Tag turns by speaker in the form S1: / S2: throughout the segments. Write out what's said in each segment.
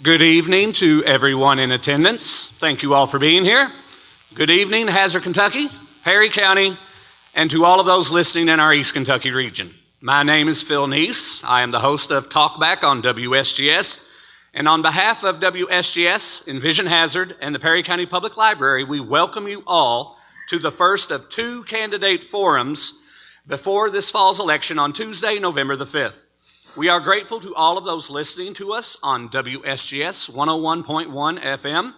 S1: Good evening to everyone in attendance. Thank you all for being here. Good evening, Hazard, Kentucky, Perry County, and to all of those listening in our East Kentucky region. My name is Phil Neese. I am the host of Talkback on Wsgs. And on behalf of Wsgs, Envision Hazard, and the Perry County Public Library, we welcome you all to the first of two candidate forums before this fall's election on Tuesday, November the 5th. We are grateful to all of those listening to us on WSGS 101.1 FM.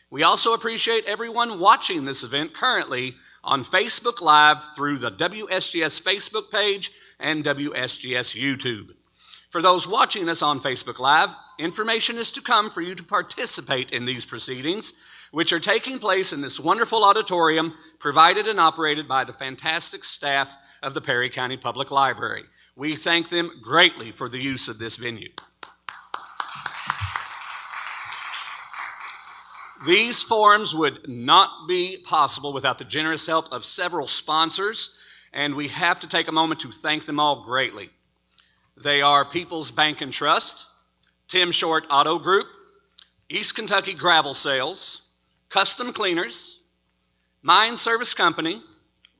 S1: We also appreciate everyone watching this event currently on Facebook Live through the WSGS Facebook page and WSGS YouTube. For those watching us on Facebook Live, information is to come for you to participate in these proceedings, which are taking place in this wonderful auditorium provided and operated by the fantastic staff of the Perry County Public Library. We thank them greatly for the use of this venue. These forums would not be possible without the generous help of several sponsors, and we have to take a moment to thank them all greatly. They are People's Bank and Trust, Tim Short Auto Group, East Kentucky Gravel Sales, Custom Cleaners, Mine Service Company,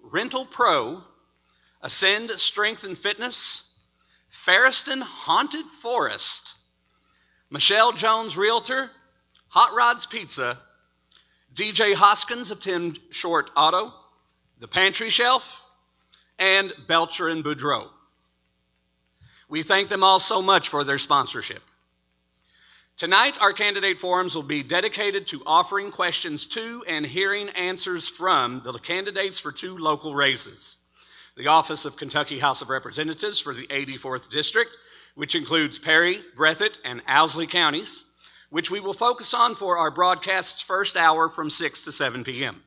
S1: Rental Pro, Ascend Strength and Fitness, Ferriston Haunted Forest, Michelle Jones Realtor, Hot Rods Pizza, DJ Hoskins of Tim Short Auto, The Pantry Shelf, and Belcher and Boudreaux. We thank them all so much for their sponsorship. Tonight, our candidate forums will be dedicated to offering questions to and hearing answers from the candidates for two local races. The Office of Kentucky House of Representatives for the 84th District, which includes Perry, Breathitt, and Owsley counties, which we will focus on for our broadcast's first hour from 6 to 7 p.m.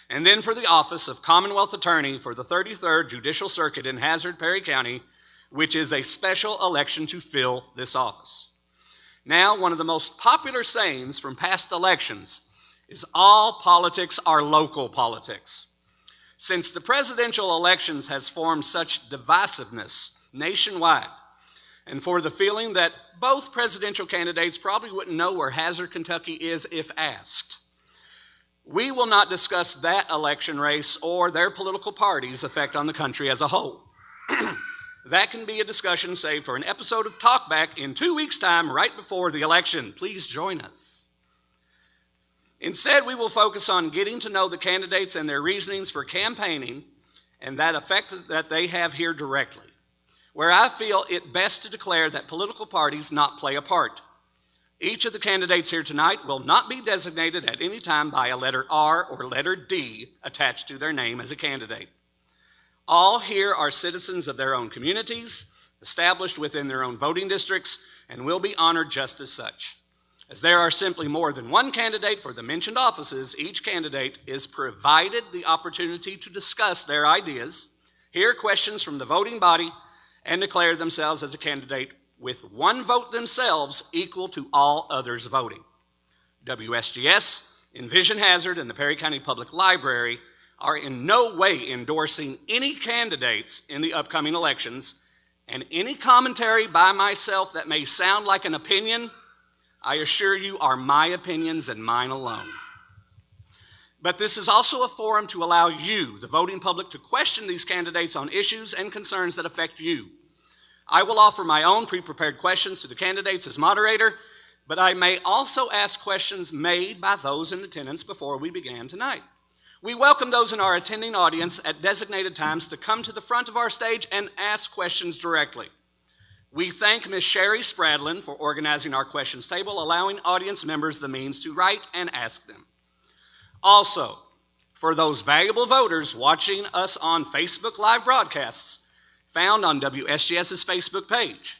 S1: And then for the Office of Commonwealth Attorney for the 33rd Judicial Circuit in Hazard, Perry County, which is a special election to fill this office. Now, one of the most popular sayings from past elections is all politics are local politics. Since the presidential elections has formed such divisiveness nationwide, and for the feeling that both presidential candidates probably wouldn't know where Hazard, Kentucky is if asked, we will not discuss that election race or their political party's effect on the country as a whole. That can be a discussion saved for an episode of Talkback in 2 weeks' time, right before the election. Please join us. Instead, we will focus on getting to know the candidates and their reasonings for campaigning and that effect that they have here directly, where I feel it best to declare that political parties not play a part. Each of the candidates here tonight will not be designated at any time by a letter R or letter D attached to their name as a candidate. All here are citizens of their own communities, established within their own voting districts, and will be honored just as such. As there are simply more than one candidate for the mentioned offices, each candidate is provided the opportunity to discuss their ideas, hear questions from the voting body, and declare themselves as a candidate with one vote themselves equal to all others voting. WSGS, Envision Hazard, and the Perry County Public Library are in no way endorsing any candidates in the upcoming elections, and any commentary by myself that may sound like an opinion, I assure you, are my opinions and mine alone. But this is also a forum to allow you, the voting public, to question these candidates on issues and concerns that affect you. I will offer my own pre-prepared questions to the candidates as moderator, but I may also ask questions made by those in attendance before we begin tonight. We welcome those in our attending audience at designated times to come to the front of our stage and ask questions directly. We thank Ms. Sherry Spradlin for organizing our questions table, allowing audience members the means to write and ask them. Also, for those valuable voters watching us on Facebook Live broadcasts, found on WSGS's Facebook page,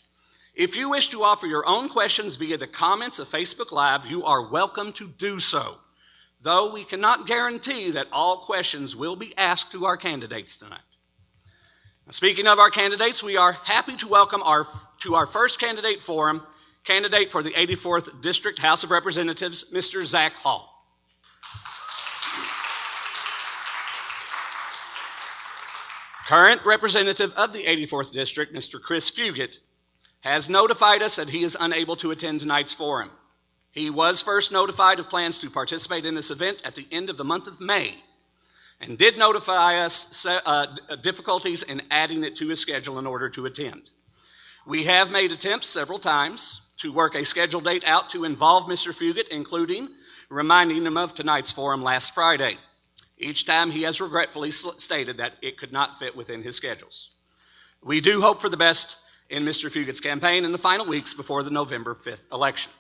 S1: if you wish to offer your own questions via the comments of Facebook Live, you are welcome to do so, though we cannot guarantee that all questions will be asked to our candidates tonight. Now, speaking of our candidates, we are happy to welcome to our first candidate forum, candidate for the 84th District House of Representatives, Mr. Zach Hall. Current representative of the 84th District, Mr. Chris Fugit, has notified us that he is unable to attend tonight's forum. He was first notified of plans to participate in this event at the end of the month of May and did notify us difficulties in adding it to his schedule in order to attend. We have made attempts several times to work a scheduled date out to involve Mr. Fugit, including reminding him of tonight's forum last Friday. Each time he has regretfully stated that it could not fit within his schedules. We do hope for the best in Mr. Fugit's campaign in the final weeks before the November 5th election.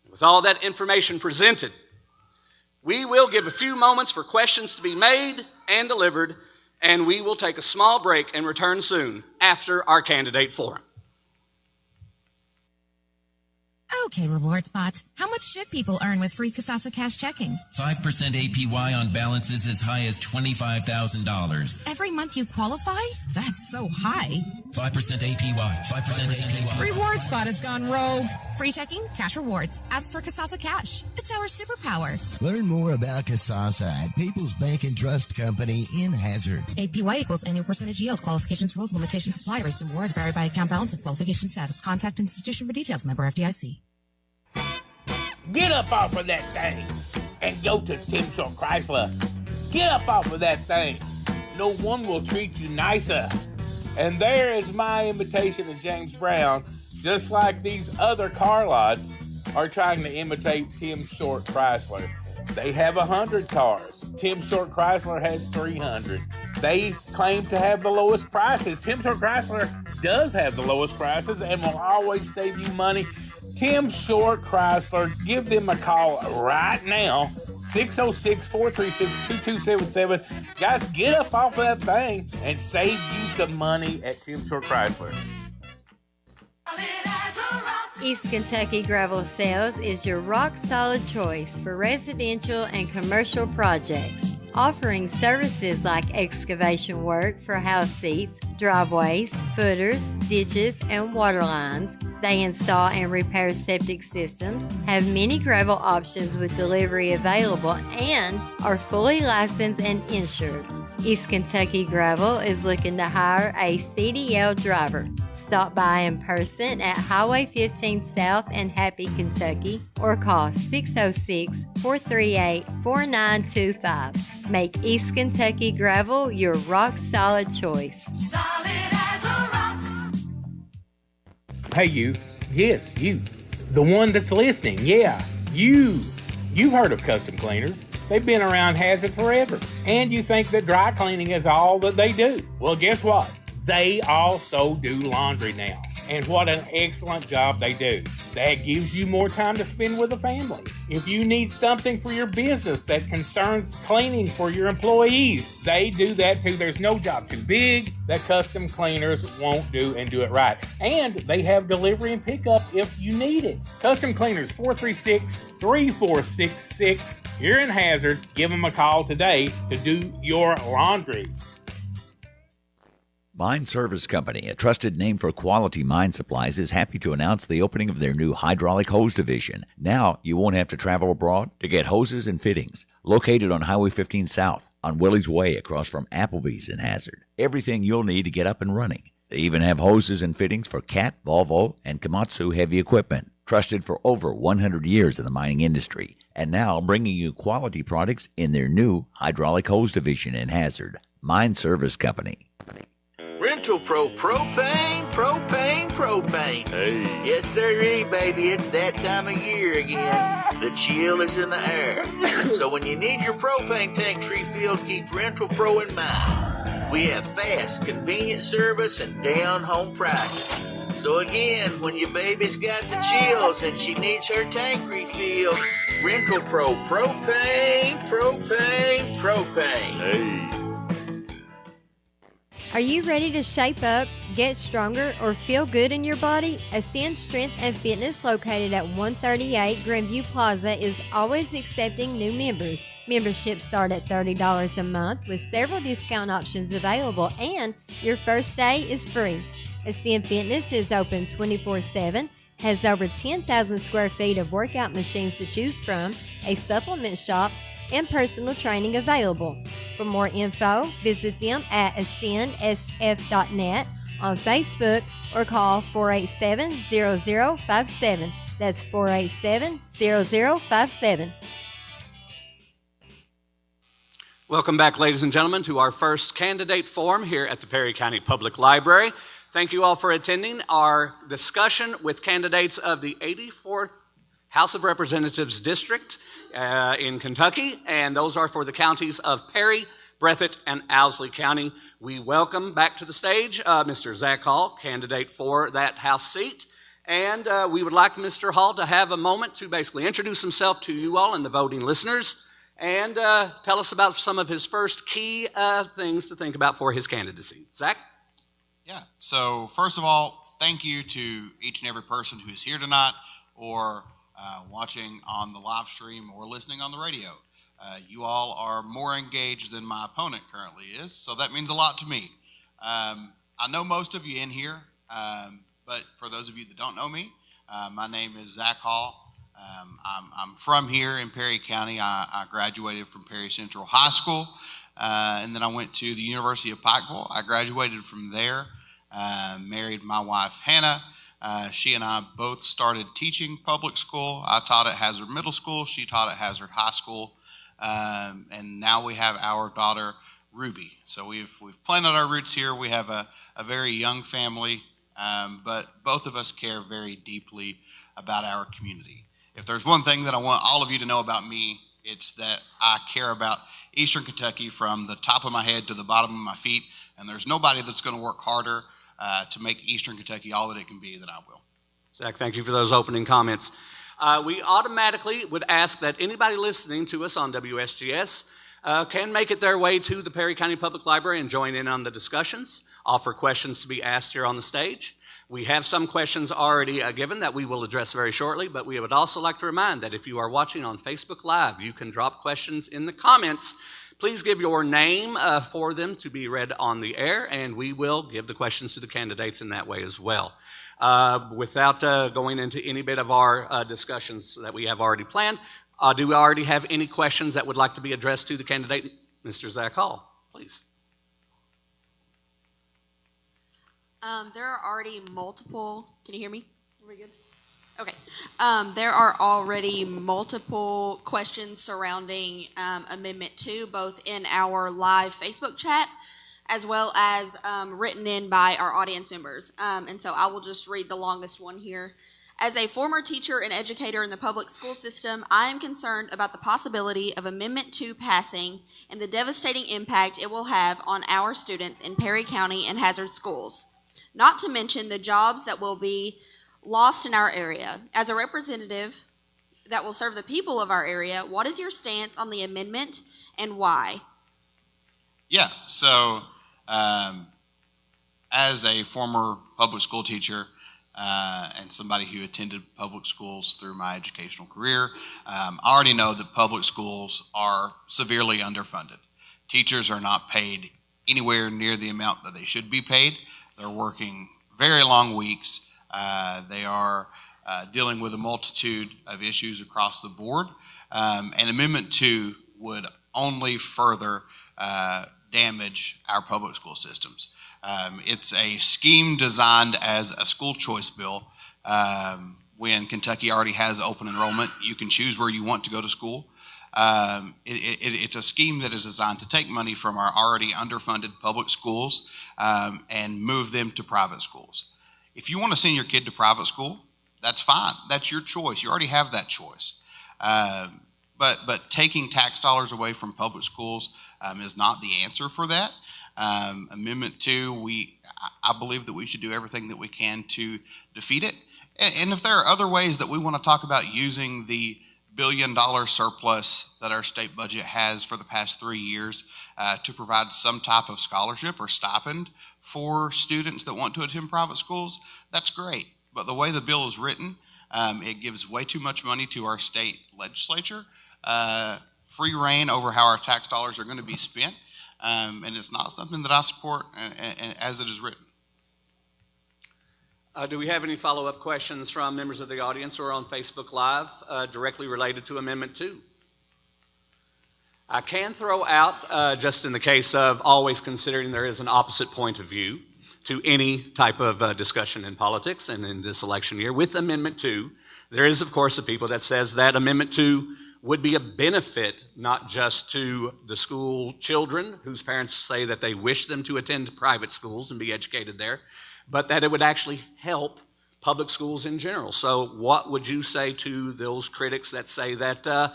S1: With all that information presented, we will give a few moments for questions to be made and delivered, and we will take a small break and return soon after our candidate forum.
S2: Okay, RewardSpot. How much should people earn with free Kasasa Cash checking?
S3: 5% APY on balances as high as $25,000.
S2: Every month you qualify? That's so high.
S3: 5% APY. 5% APY.
S2: RewardSpot has gone rogue. Free checking, cash rewards. Ask for Kasasa Cash. It's our superpower.
S4: Learn more about Kasasa at People's Bank and Trust Company in Hazard.
S2: APY equals annual percentage yield. Qualifications, rules, limitations, apply. Rates and rewards vary by account balance and qualification status. Contact institution for details. Member FDIC.
S5: Get up off of that thing and go to Tim Short Chrysler. Get up off of that thing. No one will treat you nicer. And there is my invitation to James Brown, just like these other car lots are trying to imitate Tim Short Chrysler. They have 100 cars. Tim Short Chrysler has 300. They claim to have the lowest prices. Tim Short Chrysler does have the lowest prices and will always save you money. Tim Short Chrysler, give them a call right now, 606-436-2277. Guys, get up off of that thing and save you some money at Tim Short Chrysler.
S6: East Kentucky Gravel Sales is your rock-solid choice for residential and commercial projects, offering services like excavation work for house seats, driveways, footers, ditches, and water lines. They install and repair septic systems, have many gravel options with delivery available, and are fully licensed and insured. East Kentucky Gravel is looking to hire a CDL driver. Stop by in person at Highway 15 South in Happy, Kentucky, or call 606-438-4925. Make East Kentucky Gravel your rock-solid choice.
S7: Solid as a rock.
S5: Hey, you. Yes, you. The one that's listening. Yeah, you. You've heard of Custom Cleaners. They've been around Hazard forever. And you think that dry cleaning is all that they do. Well, guess what? They also do laundry now. And what an excellent job they do. That gives you more time to spend with the family. If you need something for your business that concerns cleaning for your employees, they do that too. There's no job too big that Custom Cleaners won't do and do it right. And they have delivery and pickup if you need it. Custom Cleaners, 436-3466. Here in Hazard, give them a call today to do your laundry.
S8: Mine Service Company, a trusted name for quality mine supplies, is happy to announce the opening of their new hydraulic hose division. Now you won't have to travel abroad to get hoses and fittings. Located on Highway 15 South, on Willie's Way across from Applebee's in Hazard. Everything you'll need to get up and running. They even have hoses and fittings for Cat, Volvo, and Komatsu heavy equipment. Trusted for over 100 years in the mining industry. And now bringing you quality products in their new hydraulic hose division in Hazard. Mine Service Company.
S9: Rental Pro Propane. Hey. Yes, sirree, baby. It's that time of year again. The chill is in the air. So when you need your propane tanks refilled, keep Rental Pro in mind. We have fast, convenient service and down-home pricing. So again, when your baby's got the chills and she needs her tank refilled, Rental Pro Propane.
S8: Hey.
S6: Are you ready to shape up, get stronger, or feel good in your body? Ascend Strength and Fitness, located at 138 Grandview Plaza, is always accepting new members. Memberships start at $30 a month with several discount options available, and your first day is free. Ascend Fitness is open 24/7, has over 10,000 square feet of workout machines to choose from, a supplement shop, and personal training available. For more info, visit them at ascendsf.net on Facebook or call 487-0057. That's 487-0057.
S1: Welcome back, ladies and gentlemen, to our first candidate forum here at the Perry County Public Library. Thank you all for attending our discussion with candidates of the 84th House of Representatives District in Kentucky, and those are for the counties of Perry, Breathitt, and Owsley County. We welcome back to the stage Mr. Zach Hall, candidate for that House seat, and we would like Mr. Hall to have a moment to basically introduce himself to you all and the voting listeners, and tell us about some of his first key things to think about for his candidacy. Zach?
S10: Yeah, so first of all, thank you to each and every person who is here tonight or watching on the live stream or listening on the radio. You all are more engaged than my opponent currently is, so that means a lot to me. I know most of you in here, but for those of you that don't know me, my name is Zach Hall. I'm from here in Perry County. I graduated from Perry Central High School, and then I went to the University of Pikeville. I graduated from there, married my wife, Hannah. She and I both started teaching public school. I taught at Hazard Middle School. She taught at Hazard High School. And now we have our daughter, Ruby. So we've planted our roots here. We have a very young family, but both of us care very deeply about our community. If there's one thing that I want all of you to know about me, it's that I care about Eastern Kentucky from the top of my head to the bottom of my feet, and there's nobody that's going to work harder to make Eastern Kentucky all that it can be than I will.
S1: Zach, thank you for those opening comments. We automatically would ask that anybody listening to us on WSGS can make it their way to the Perry County Public Library and join in on the discussions, offer questions to be asked here on the stage. We have some questions already given that we will address very shortly, but we would also like to remind that if you are watching on Facebook Live, you can drop questions in the comments. Please give your name for them to be read on the air, and we will give the questions to the candidates in that way as well. Without going into any bit of our discussions that we have already planned, do we already have any questions that would like to be addressed to the candidate, Mr. Zach Hall, please?
S11: There are already multiple, can you hear me? Are we good? Okay. There are already multiple questions surrounding Amendment 2, both in our live Facebook chat as well as written in by our audience members. And so I will just read the longest one here. As a former teacher and educator in the public school system, I am concerned about the possibility of Amendment 2 passing and the devastating impact it will have on our students in Perry County and Hazard schools. Not to mention the jobs that will be lost in our area. As a representative that will serve the people of our area, what is your stance on the amendment and why?
S10: Yeah, so as a former public school teacher and somebody who attended public schools through my educational career, I already know that public schools are severely underfunded. Teachers are not paid anywhere near the amount that they should be paid. They're working very long weeks. They are dealing with a multitude of issues across the board. And Amendment 2 would only further damage our public school systems. It's a scheme designed as a school choice bill. When Kentucky already has open enrollment, you can choose where you want to go to school. It's a scheme that is designed to take money from our already underfunded public schools and move them to private schools. If you want to send your kid to private school, that's fine. That's your choice. You already have that choice. But taking tax dollars away from public schools is not the answer for that. Amendment 2, I believe that we should do everything that we can to defeat it. And if there are other ways that we want to talk about using the billion-dollar surplus that our state budget has for the past 3 years to provide some type of scholarship or stipend for students that want to attend private schools, that's great. But the way the bill is written, it gives way too much money to our state legislature, free reign over how our tax dollars are going to be spent, and it's not something that I support as it is written.
S1: Do we have any follow-up questions from members of the audience or on Facebook Live directly related to Amendment 2? I can throw out, just in the case of always considering there is an opposite point of view to any type of discussion in politics and in this election year, with Amendment 2, There is, of course, the people that says that Amendment 2 would be a benefit not just to the school children whose parents say that they wish them to attend private schools and be educated there, but that it would actually help public schools in general. So what would you say to those critics that say that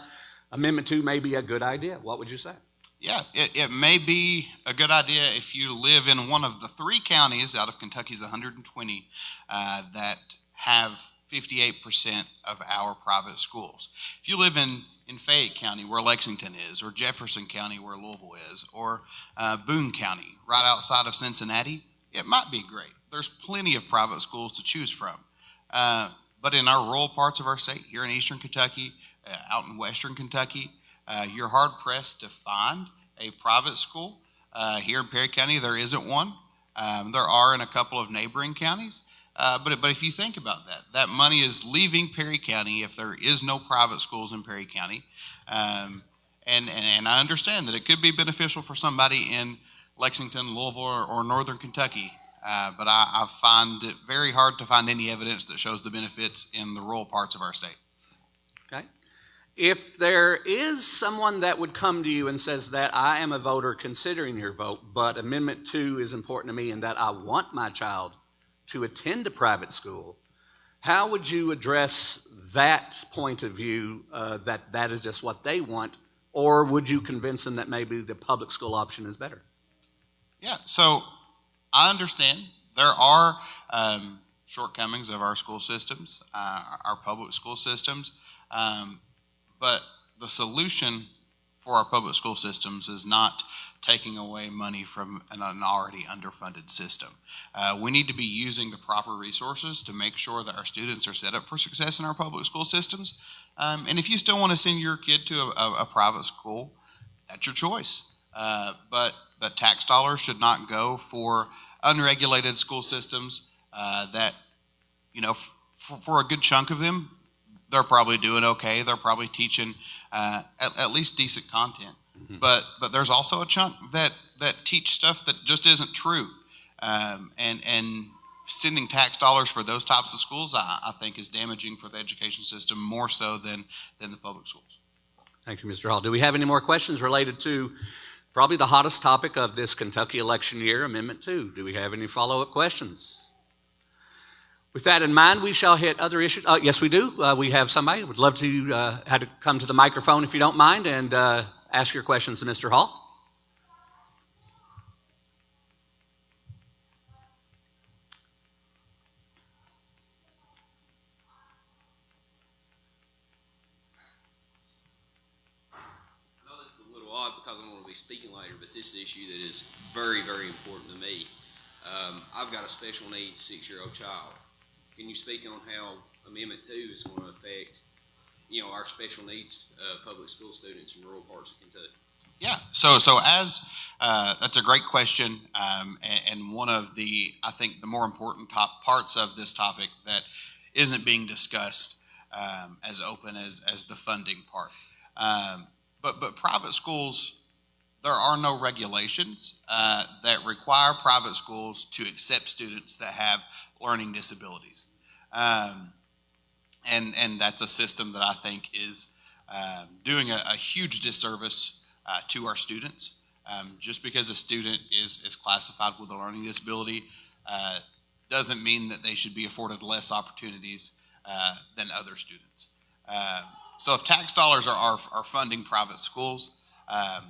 S1: Amendment 2 may be a good idea? What would you say?
S10: Yeah, it may be a good idea if you live in one of the 3 counties out of Kentucky's 120 that have 58% of our private schools. If you live in Fayette County, where Lexington is, or Jefferson County, where Louisville is, or Boone County, right outside of Cincinnati, it might be great. There's plenty of private schools to choose from. But in our rural parts of our state, here in eastern Kentucky, out in western Kentucky, you're hard-pressed to find a private school. Here in Perry County, there isn't one. There are in a couple of neighboring counties. But if you think about that money is leaving Perry County if there is no private schools in Perry County. And I understand that it could be beneficial for somebody in Lexington, Louisville, or northern Kentucky. But I find it very hard to find any evidence that shows the benefits in the rural parts of our state.
S1: Okay. If there is someone that would come to you and says that I am a voter considering your vote, but Amendment 2 is important to me and that I want my child to attend a private school, how would you address that point of view, that is just what they want, or would you convince them that maybe the public school option is better?
S10: Yeah, so I understand there are shortcomings of our school systems, our public school systems, but the solution for our public school systems is not taking away money from an already underfunded system. We need to be using the proper resources to make sure that our students are set up for success in our public school systems. And if you still want to send your kid to a private school, that's your choice. But tax dollars should not go for unregulated school systems that, for a good chunk of them, they're probably doing okay. They're probably teaching at least decent content. Mm-hmm. But there's also a chunk that teach stuff that just isn't true. And sending tax dollars for those types of schools, I think, is damaging for the education system more so than the public schools.
S1: Thank you, Mr. Hall. Do we have any more questions related to probably the hottest topic of this Kentucky election year, Amendment 2? Do we have any follow-up questions? With that in mind, we shall hit other issues. Yes, we do. We have somebody who would love to have to come to the microphone if you don't mind and ask your questions to Mr. Hall.
S12: I know this is a little odd because I'm going to be speaking later, but this is an issue that is very, very important to me. I've got a special needs 6-year-old child. Can you speak on how Amendment 2 is going to affect, our special needs public school students in rural parts of Kentucky?
S10: Yeah, so as that's a great question, and one of the, I think, the more important top parts of this topic that isn't being discussed as open as the funding part. But private schools, there are no regulations that require private schools to accept students that have learning disabilities. And that's a system that I think is doing a huge disservice to our students. Just because a student is classified with a learning disability doesn't mean that they should be afforded less opportunities than other students. So if tax dollars are funding private schools,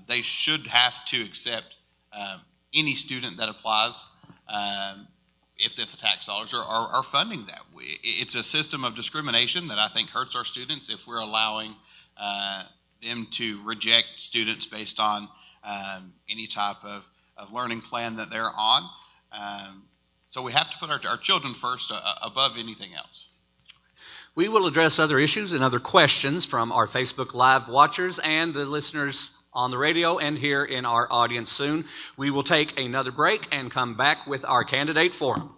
S10: they should have to accept any student that applies if the tax dollars are funding that. It's a system of discrimination that I think hurts our students if we're allowing them to reject students based on any type of learning plan that they're on. So we have to put our children first above anything else.
S1: We will address other issues and other questions from our Facebook Live watchers and the listeners on the radio and here in our audience soon. We will take another break and come back with our candidate forum.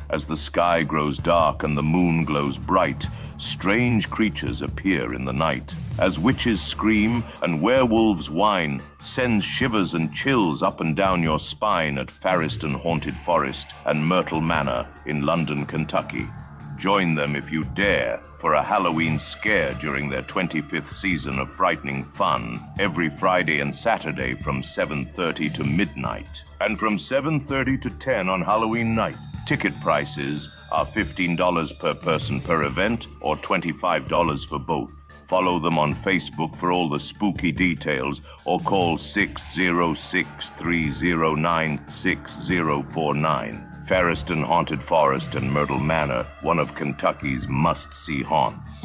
S13: As the sky grows dark and the moon glows bright, strange creatures appear in the night. As witches scream and werewolves whine, sends shivers and chills up and down your spine at Farriston Haunted Forest and Myrtle Manor in London, Kentucky. Join them if you dare for a Halloween scare during their 25th season of frightening fun every Friday and Saturday from 7:30 to midnight. And from 7:30 to 10 on Halloween night. Ticket prices are $15 per person per event or $25 for both. Follow them on Facebook for all the spooky details or call 606-309-6049. Farriston Haunted Forest and Myrtle Manor, one of Kentucky's must-see haunts.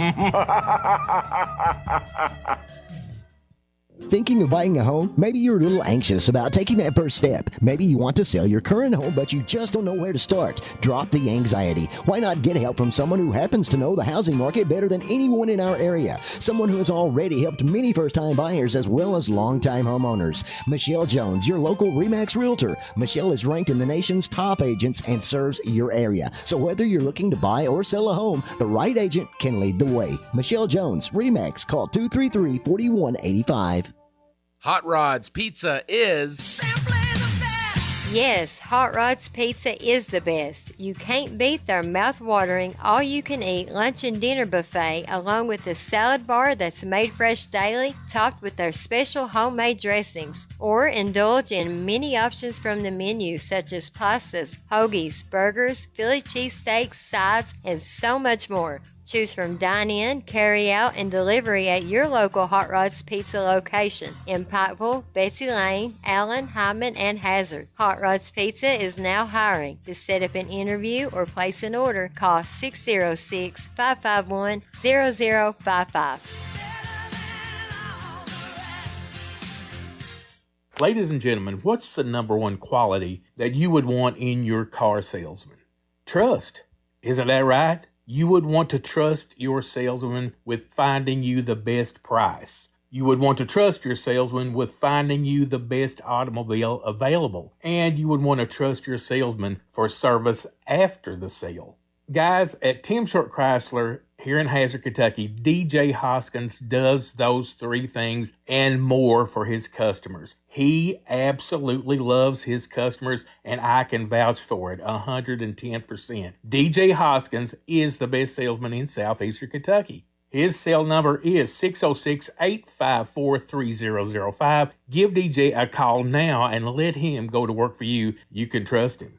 S4: Thinking of buying a home? Maybe you're a little anxious about taking that first step. Maybe you want to sell your current home, but you just don't know where to start. Drop the anxiety. Why not get help from someone who happens to know the housing market better than anyone in our area? Someone who has already helped many first-time buyers as well as long-time homeowners. Michelle Jones, your local RE/MAX realtor. Michelle is ranked in the nation's top agents and serves your area. So whether you're looking to buy or sell a home, the right agent can lead the way. Michelle Jones, RE/MAX. Call 233-4185.
S14: Hot Rods Pizza is...
S6: Yes, Hot Rods Pizza is the best. You can't beat their mouth-watering, all-you-can-eat lunch and dinner buffet, along with the salad bar that's made fresh daily, topped with their special homemade dressings. Or indulge in many options from the menu, such as pastas, hoagies, burgers, Philly cheesesteaks, sides, and so much more. Choose from dine-in, carry-out, and delivery at your local Hot Rods Pizza location in Pikeville, Betsy Lane, Allen, Hyman, and Hazard. Hot Rods Pizza is now hiring. To set up an interview or place an order, call 606-551-0055.
S5: Ladies and gentlemen, what's the number one quality that you would want in your car salesman? Trust. Isn't that right? You would want to trust your salesman with finding you the best price. You would want to trust your salesman with finding you the best automobile available. And you would want to trust your salesman for service after the sale. Guys, at Tim Short Chrysler here in Hazard, Kentucky, DJ Hoskins does those three things and more for his customers. He absolutely loves his customers, and I can vouch for it 110%. DJ Hoskins is the best salesman in southeastern Kentucky. His cell number is 606-854-3005. Give DJ a call now and let him go to work for you. You can trust him.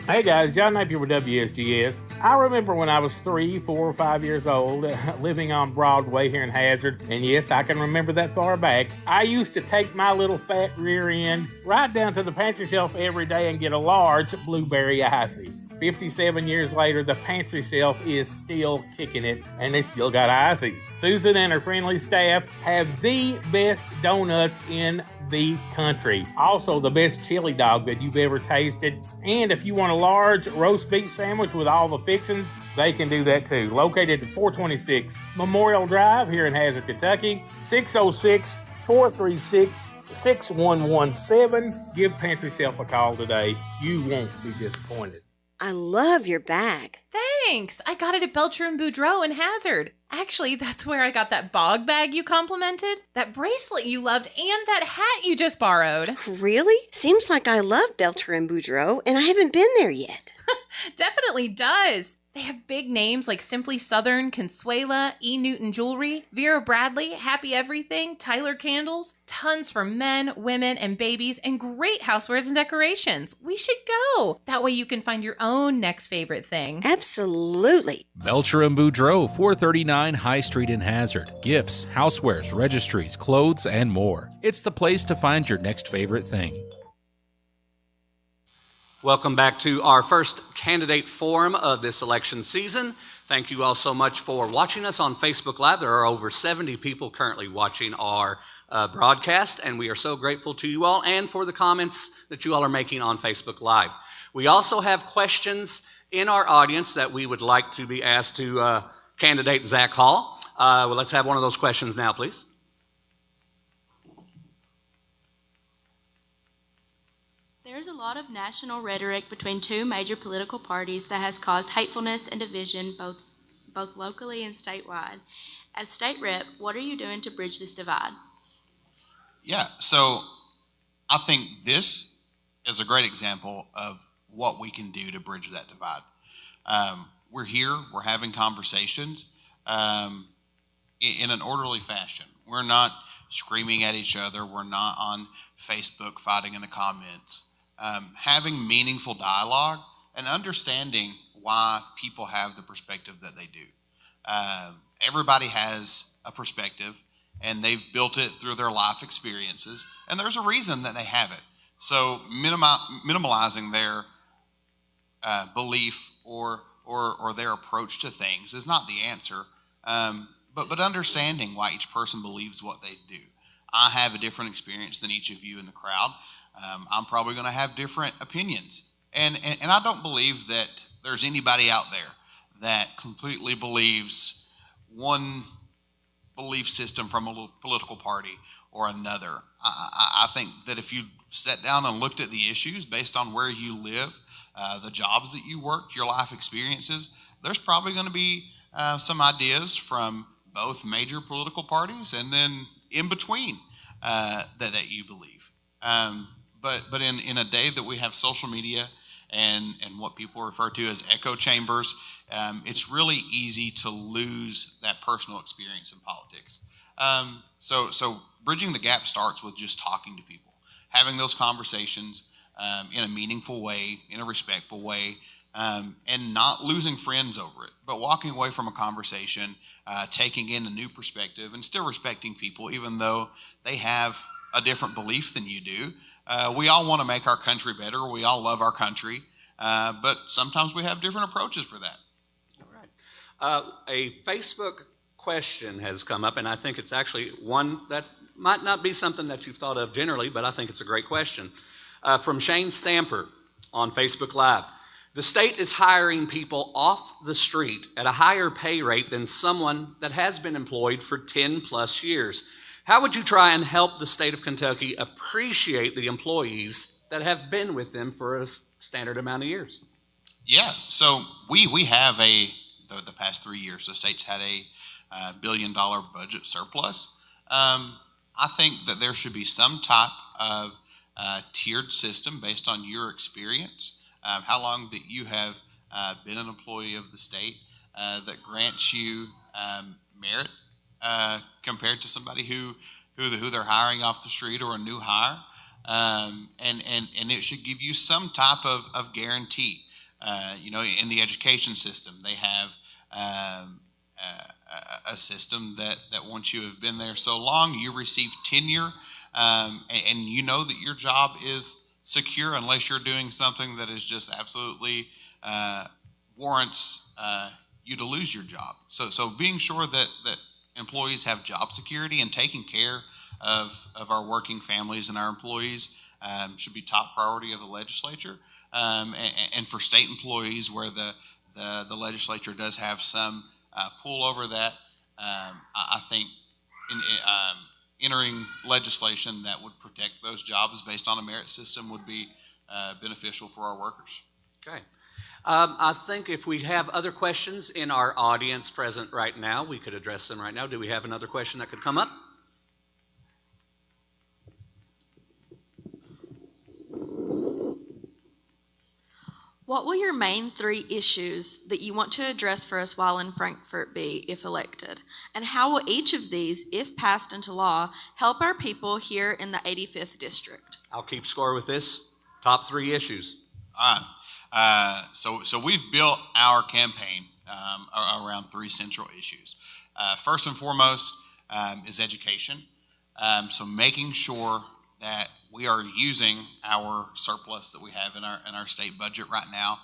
S5: Hey guys, John Napier with Wsgs. I remember when I was 3, 4, or 5 years old, living on Broadway here in Hazard, and yes, I can remember that far back. I used to take my little fat rear end right down to the pantry shelf every day and get a large blueberry icy. 57 years later, the pantry shelf is still kicking it, and they still got ices. Susan and her friendly staff have the best donuts in the country. Also, the best chili dog that you've ever tasted. And if you want a large roast beef sandwich with all the fixings, they can do that too. Located at 426 Memorial Drive here in Hazard, Kentucky. 606-436-6117. Give Pantry Shelf a call today. You won't be disappointed.
S15: I love your bag.
S16: Thanks. I got it at Belcher and Boudreaux in Hazard. Actually, that's where I got that bog bag you complimented, that bracelet you loved, and that hat you just borrowed.
S15: Really? Seems like I love Belcher and Boudreaux, and I haven't been there yet.
S16: Definitely does. They have big names like Simply Southern, Consuela, E. Newton Jewelry, Vera Bradley, Happy Everything, Tyler Candles, tons for men, women, and babies, and great housewares and decorations. We should go. That way you can find your own next favorite thing.
S15: Absolutely.
S14: Belcher and Boudreaux, 439 High Street in Hazard. Gifts, housewares, registries, clothes, and more. It's the place to find your next favorite thing.
S1: Welcome back to our first candidate forum of this election season. Thank you all so much for watching us on Facebook Live. There are over 70 people currently watching our broadcast, and we are so grateful to you all and for the comments that you all are making on Facebook Live. We also have questions in our audience that we would like to be asked to candidate Zach Hall. Well, let's have one of those questions now, please.
S17: There's a lot of national rhetoric between two major political parties that has caused hatefulness and division both locally and statewide. As state rep, what are you doing to bridge this divide?
S10: Yeah, so I think this is a great example of what we can do to bridge that divide. We're here, we're having conversations in an orderly fashion. We're not screaming at each other, we're not on Facebook fighting in the comments. Having meaningful dialogue and understanding why people have the perspective that they do. Everybody has a perspective, and they've built it through their life experiences, and there's a reason that they have it. So minimalizing their belief or their approach to things is not the answer, but understanding why each person believes what they do. I have a different experience than each of you in the crowd. I'm probably going to have different opinions, and I don't believe that there's anybody out there that completely believes one belief system from a political party or another. I think that if you sat down and looked at the issues based on where you live, the jobs that you worked, your life experiences, there's probably going to be some ideas from both major political parties and then in between that you believe. But in a day that we have social media and what people refer to as echo chambers, it's really easy to lose that personal experience in politics. So bridging the gap starts with just talking to people, having those conversations in a meaningful way, in a respectful way, and not losing friends over it, but walking away from a conversation, taking in a new perspective, and still respecting people, even though they have a different belief than you do. We all want to make our country better. We all love our country, but sometimes we have different approaches for that.
S1: All right. A Facebook question has come up, and I think it's actually one that might not be something that you've thought of generally, but I think it's a great question. From Shane Stamper on Facebook Live. The state is hiring people off the street at a higher pay rate than someone that has been employed for 10 plus years. How would you try and help the state of Kentucky appreciate the employees that have been with them for a standard amount of years?
S10: Yeah, so we have the past 3 years, the state's had a $1 billion budget surplus. I think that there should be some type of tiered system based on your experience, how long that you have been an employee of the state, that grants you merit compared to somebody who they're hiring off the street or a new hire, and it should give you some type of guarantee. In the education system, they have a system that once you have been there so long, you receive tenure, and you know that your job is secure unless you're doing something that is just absolutely warrants you to lose your job. So being sure that employees have job security and taking care of our working families and our employees should be top priority of the legislature. And for state employees where the legislature does have some pull over that, I think entering legislation that would protect those jobs based on a merit system would be beneficial for our workers.
S1: Okay. I think if we have other questions in our audience present right now, we could address them right now. Do we have another question that could come up?
S17: What will your main 3 issues that you want to address for us while in Frankfort be if elected? And how will each of these, if passed into law, help our people here in the 85th District?
S1: I'll keep score with this. Top 3 issues.
S10: All right. So we've built our campaign around 3 central issues. First and foremost is education. So making sure that we are using our surplus that we have in our state budget right now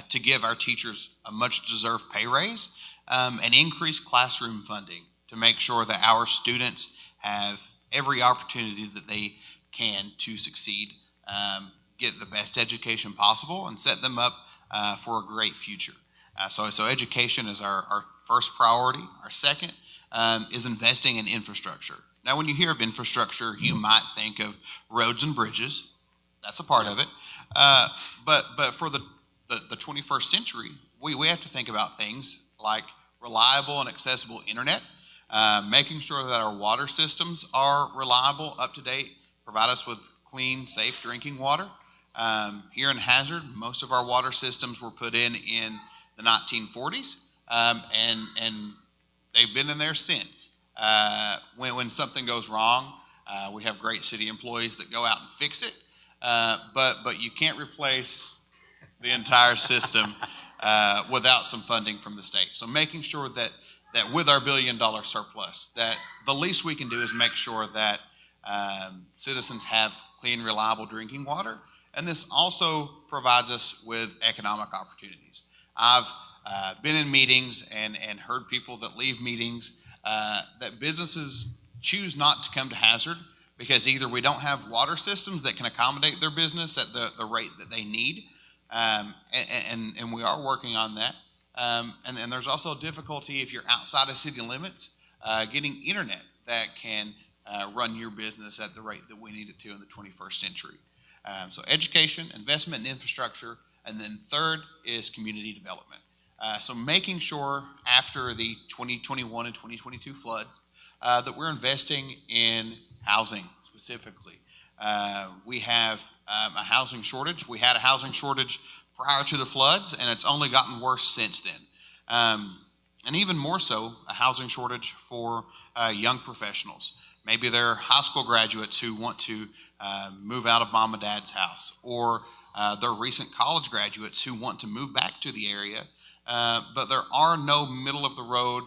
S10: to give our teachers a much deserved pay raise and increase classroom funding to make sure that our students have every opportunity that they can to succeed, get the best education possible, and set them up for a great future. So education is our first priority. Our second is investing in infrastructure. Now, when you hear of infrastructure, you might think of roads and bridges. That's a part of it. But for the 21st century, we have to think about things like reliable and accessible internet, making sure that our water systems are reliable, up to date, provide us with clean, safe drinking water. Here in Hazard, most of our water systems were put in the 1940s, and they've been in there since. When something goes wrong, we have great city employees that go out and fix it, but you can't replace the entire system without some funding from the state. So making sure that with our $1 billion surplus, that the least we can do is make sure that citizens have clean, reliable drinking water. And this also provides us with economic opportunities. I've been in meetings and heard people that leave meetings that businesses choose not to come to Hazard because either we don't have water systems that can accommodate their business at the rate that they need, and we are working on that. And there's also difficulty if you're outside of city limits, getting internet that can run your business at the rate that we need it to in the 21st century. So education, investment in infrastructure, and then third is community development. So making sure after the 2021 and 2022 floods that we're investing in housing specifically. We have a housing shortage. We had a housing shortage prior to the floods, and it's only gotten worse since then. And even more so, a housing shortage for young professionals. Maybe they're high school graduates who want to move out of mom and dad's house, or they're recent college graduates who want to move back to the area, but there are no middle-of-the-road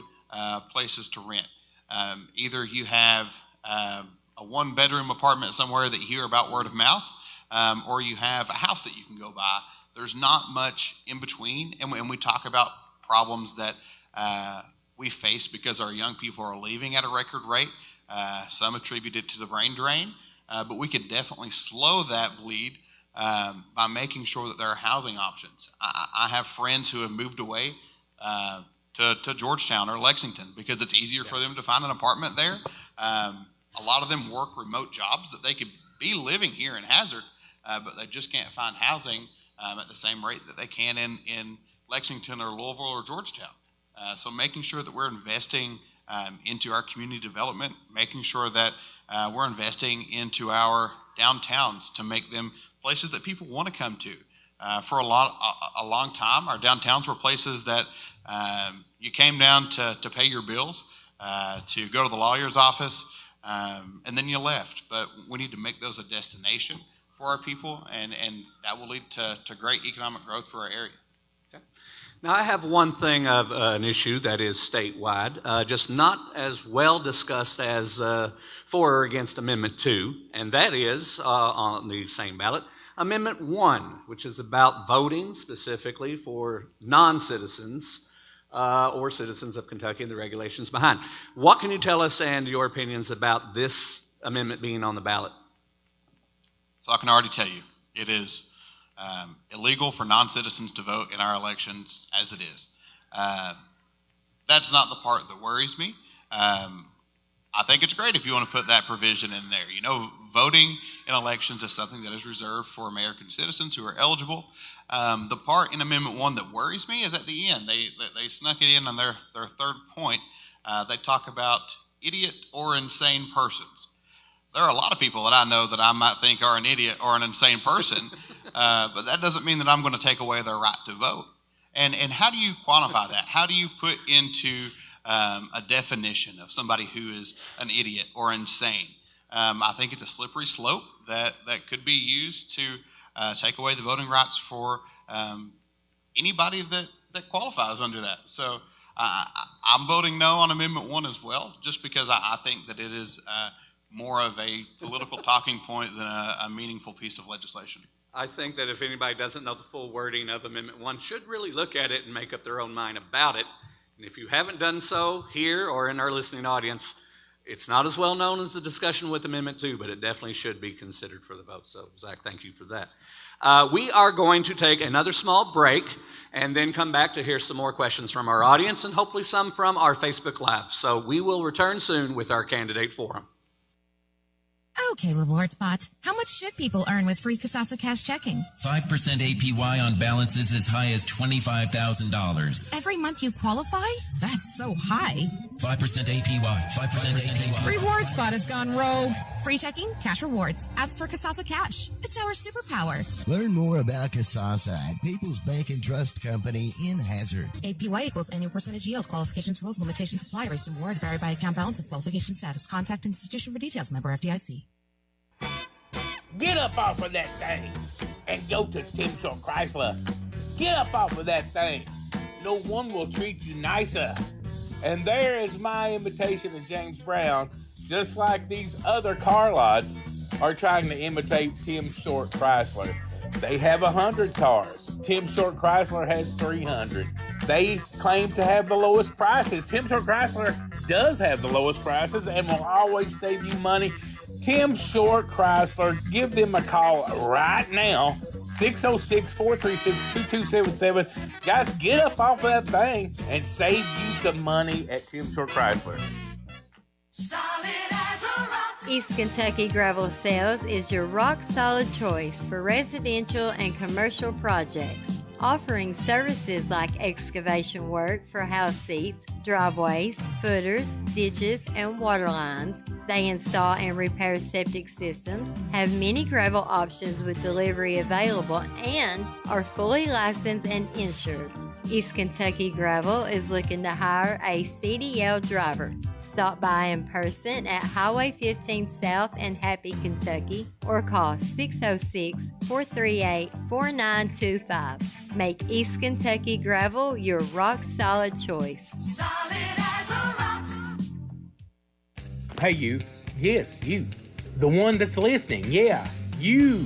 S10: places to rent. Either you have a one-bedroom apartment somewhere that you hear about word of mouth, or you have a house that you can go buy. There's not much in between, and we talk about problems that we face because our young people are leaving at a record rate. Some attribute it to the brain drain, but we could definitely slow that bleed by making sure that there are housing options. I have friends who have moved away to Georgetown or Lexington because it's easier for them to find an apartment there. A lot of them work remote jobs that they could be living here in Hazard, but they just can't find housing at the same rate that they can in Lexington or Louisville or Georgetown. So making sure that we're investing into our community development, making sure that we're investing into our downtowns to make them places that people want to come to. For a long time, our downtowns were places that you came down to pay your bills, to go to the lawyer's office, and then you left. But we need to make those a destination for our people, and that will lead to great economic growth for our area.
S1: Okay. Now, I have one thing of an issue that is statewide, just not as well discussed as for or against Amendment 2, and that is on the same ballot, Amendment 1, which is about voting specifically for non-citizens or citizens of Kentucky and the regulations behind. What can you tell us and your opinions about this amendment being on the ballot?
S10: So I can already tell you, it is illegal for non-citizens to vote in our elections as it is. That's not the part that worries me. I think it's great if you want to put that provision in there. You know, voting in elections is something that is reserved for American citizens who are eligible. The part in Amendment 1 that worries me is at the end. They snuck it in on their third point. They talk about idiot or insane persons. There are a lot of people that I know that I might think are an idiot or an insane person, but that doesn't mean that I'm going to take away their right to vote. And how do you quantify that? How do you put into a definition of somebody who is an idiot or insane? I think it's a slippery slope that could be used to take away the voting rights for anybody that qualifies under that. So I'm voting no on Amendment 1 as well, just because I think that it is more of a political talking point than a meaningful piece of legislation.
S1: I think that if anybody doesn't know the full wording of Amendment 1, should really look at it and make up their own mind about it. And if you haven't done so here or in our listening audience, it's not as well known as the discussion with Amendment 2, but it definitely should be considered for the vote. So, Zach, thank you for that. We are going to take another small break and then come back to hear some more questions from our audience and hopefully some from our Facebook Live. So we will return soon with our candidate forum.
S2: Okay, Rewards Bot. How much should people earn with free Kasasa Cash checking?
S3: 5% APY on balances as high as $25,000.
S2: Every month you qualify? That's so high.
S3: 5% APY. 5% APY.
S2: Rewards Bot has gone rogue. Free checking, cash rewards. Ask for Kasasa Cash. It's our superpower.
S4: Learn more about Kasasa at People's Bank and Trust Company in Hazard.
S2: APY equals annual percentage yield. Qualifications, rules, limitations apply. Rates and rewards vary by account balance and qualification status. Contact institution for details. Member FDIC.
S5: Get up off of that thing and go to Tim Short Chrysler. Get up off of that thing. No one will treat you nicer. And there is my invitation to James Brown, just like these other car lots are trying to imitate Tim Short Chrysler. They have 100 cars. Tim Short Chrysler has 300. They claim to have the lowest prices. Tim Short Chrysler does have the lowest prices and will always save you money. Tim Short Chrysler, give them a call right now, 606-436-2277. Guys, get up off that thing and save you some money at Tim Short Chrysler.
S6: East Kentucky Gravel Sales is your rock-solid choice for residential and commercial projects, offering services like excavation work for house seats, driveways, footers, ditches, and water lines. They install and repair septic systems, have many gravel options with delivery available, and are fully licensed and insured. East Kentucky Gravel is looking to hire a CDL driver. Stop by in person at Highway 15 South in Happy, Kentucky, or call 606-438-4925. Make East Kentucky Gravel your rock-solid choice.
S7: Solid as a rock.
S5: Hey, you. Yes, you. The one that's listening. Yeah, you.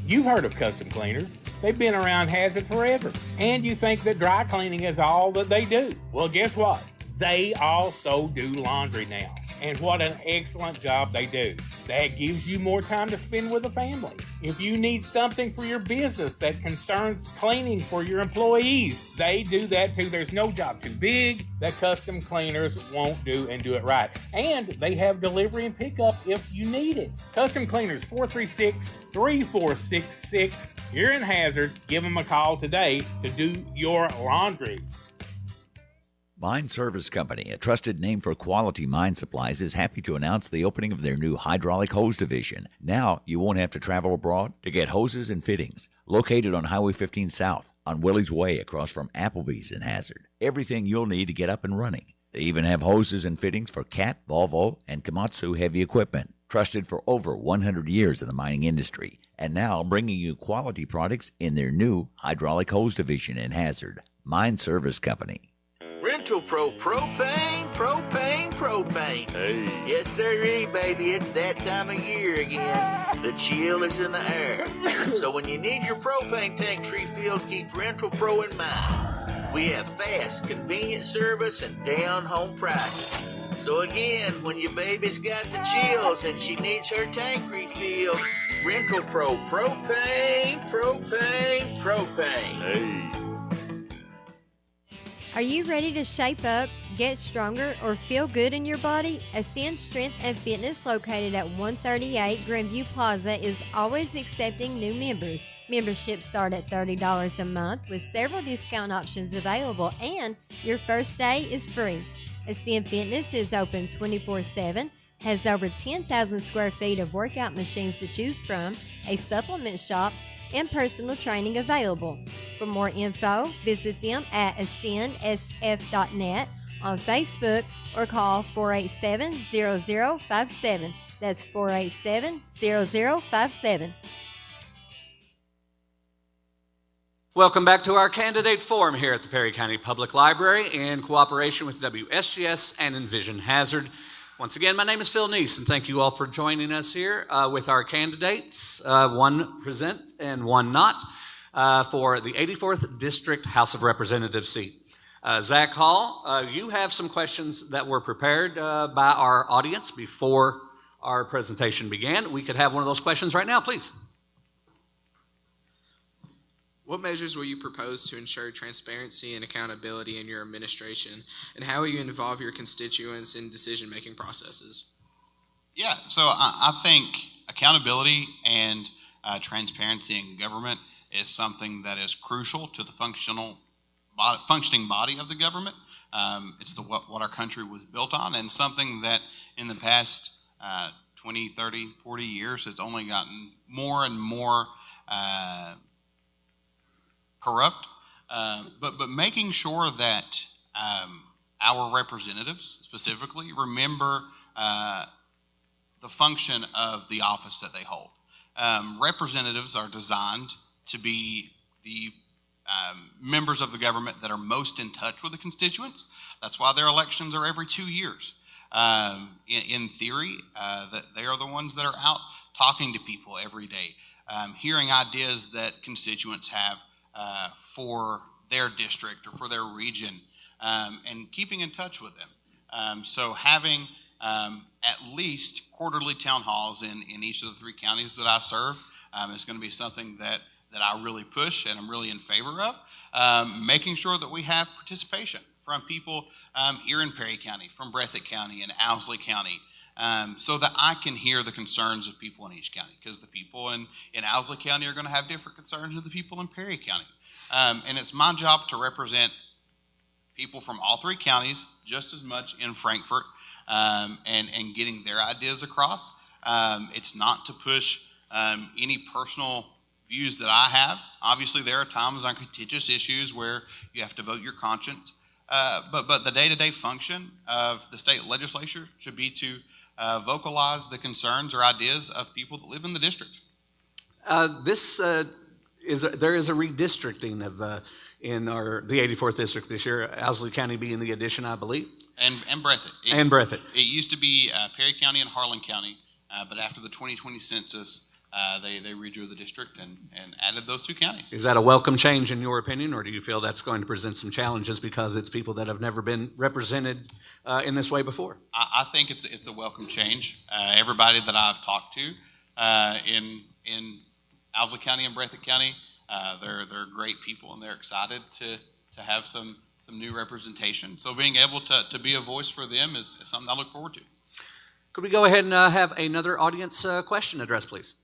S5: You've heard of Custom Cleaners. They've been around Hazard forever. And you think that dry cleaning is all that they do. Well, guess what? They also do laundry now. And what an excellent job they do. That gives you more time to spend with the family. If you need something for your business that concerns cleaning for your employees, they do that too. There's no job too big that Custom Cleaners won't do and do it right. And they have delivery and pickup if you need it. Custom Cleaners, 436-3466. Here in Hazard, give them a call today to do your laundry.
S8: Mine Service Company, a trusted name for quality mine supplies, is happy to announce the opening of their new hydraulic hose division. Now you won't have to travel abroad to get hoses and fittings. Located on Highway 15 South, on Willie's Way across from Applebee's in Hazard. Everything you'll need to get up and running. They even have hoses and fittings for Cat, Volvo, and Komatsu heavy equipment. Trusted for over 100 years in the mining industry. And now bringing you quality products in their new hydraulic hose division in Hazard. Mine Service Company.
S9: Rental Pro Propane, Propane, Propane.
S13: Hey.
S9: Yes, sirree, baby, it's that time of year again. The chill is in the air. So when you need your propane tanks refilled, keep Rental Pro in mind. We have fast, convenient service and down-home pricing. So again, when your baby's got the chills and she needs her tank refilled, Rental Pro Propane, Propane, Propane.
S13: Hey.
S6: Are you ready to shape up, get stronger, or feel good in your body? Ascend Strength and Fitness, located at 138 Grandview Plaza, is always accepting new members. Memberships start at $30 a month with several discount options available, and your first day is free. Ascend Fitness is open 24/7, has over 10,000 square feet of workout machines to choose from, a supplement shop, and personal training available. For more info, visit them at ascendsf.net, on Facebook, or call 487-0057. That's 487-0057.
S1: Welcome back to our candidate forum here at the Perry County Public Library in cooperation with Wsgs and Envision Hazard. Once again, my name is Phil Neese, and thank you all for joining us here with our candidates, one present and one not, for the 84th District House of Representatives seat. Zach Hall, you have some questions that were prepared by our audience before our presentation began. We could have one of those questions right now, please.
S18: What measures will you propose to ensure transparency and accountability in your administration, and how will you involve your constituents in decision-making processes?
S10: Yeah, so I think accountability and transparency in government is something that is crucial to the functioning body of the government. It's what our country was built on, and something that in the past 20, 30, 40 years has only gotten more and more corrupt. But making sure that our representatives specifically remember the function of the office that they hold. Representatives are designed to be the members of the government that are most in touch with the constituents. That's why their elections are every 2 years. In theory, that they are the ones that are out talking to people every day, hearing ideas that constituents have for their district or for their region, and keeping in touch with them. So having at least quarterly town halls in each of the 3 counties that I serve is going to be something that I really push and I'm really in favor of. Making sure that we have participation from people here in Perry County, from Breathitt County, and Owsley County, so that I can hear the concerns of people in each county, because the people in Owsley County are going to have different concerns than the people in Perry County. And it's my job to represent people from all 3 counties just as much in Frankfort, and getting their ideas across. It's not to push any personal views that I have. Obviously, there are times on contentious issues where you have to vote your conscience. But the day-to-day function of the state legislature should be to vocalize the concerns or ideas of people that live in the district.
S1: There is a redistricting of in the 84th district this year. Owsley County being the addition, I believe,
S10: and Breathitt. It used to be Perry County and Harlan County, but after the 2020 census, they redrew the district and added those 2 counties.
S1: Is that a welcome change in your opinion, or do you feel that's going to present some challenges because it's people that have never been represented in this way before?
S10: I think it's a welcome change. Everybody that I've talked to in Owsley County and Breathitt County, they're great people and they're excited to have some new representation. So being able to be a voice for them is something I look forward to.
S1: Could we go ahead and have another audience question address, please?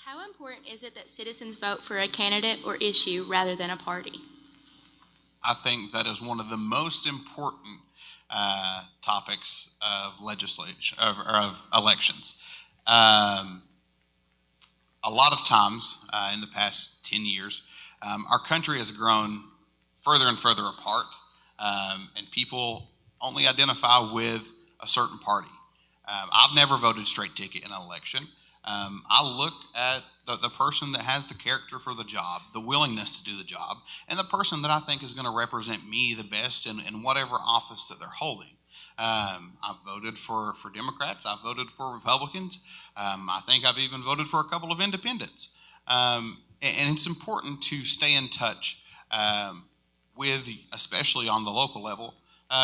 S19: How important is it that citizens vote for a candidate or issue rather than a party?
S10: I think that is one of the most important topics of legislation, of elections. A lot of times in the past 10 years, our country has grown further and further apart, and people only identify with a certain party. I've never voted straight ticket in an election. I look at the person that has the character for the job, the willingness to do the job, and the person that I think is going to represent me the best in whatever office that they're holding. I've voted for Democrats. I've voted for Republicans. I think I've even voted for a couple of independents. And it's important to stay in touch with, especially on the local level,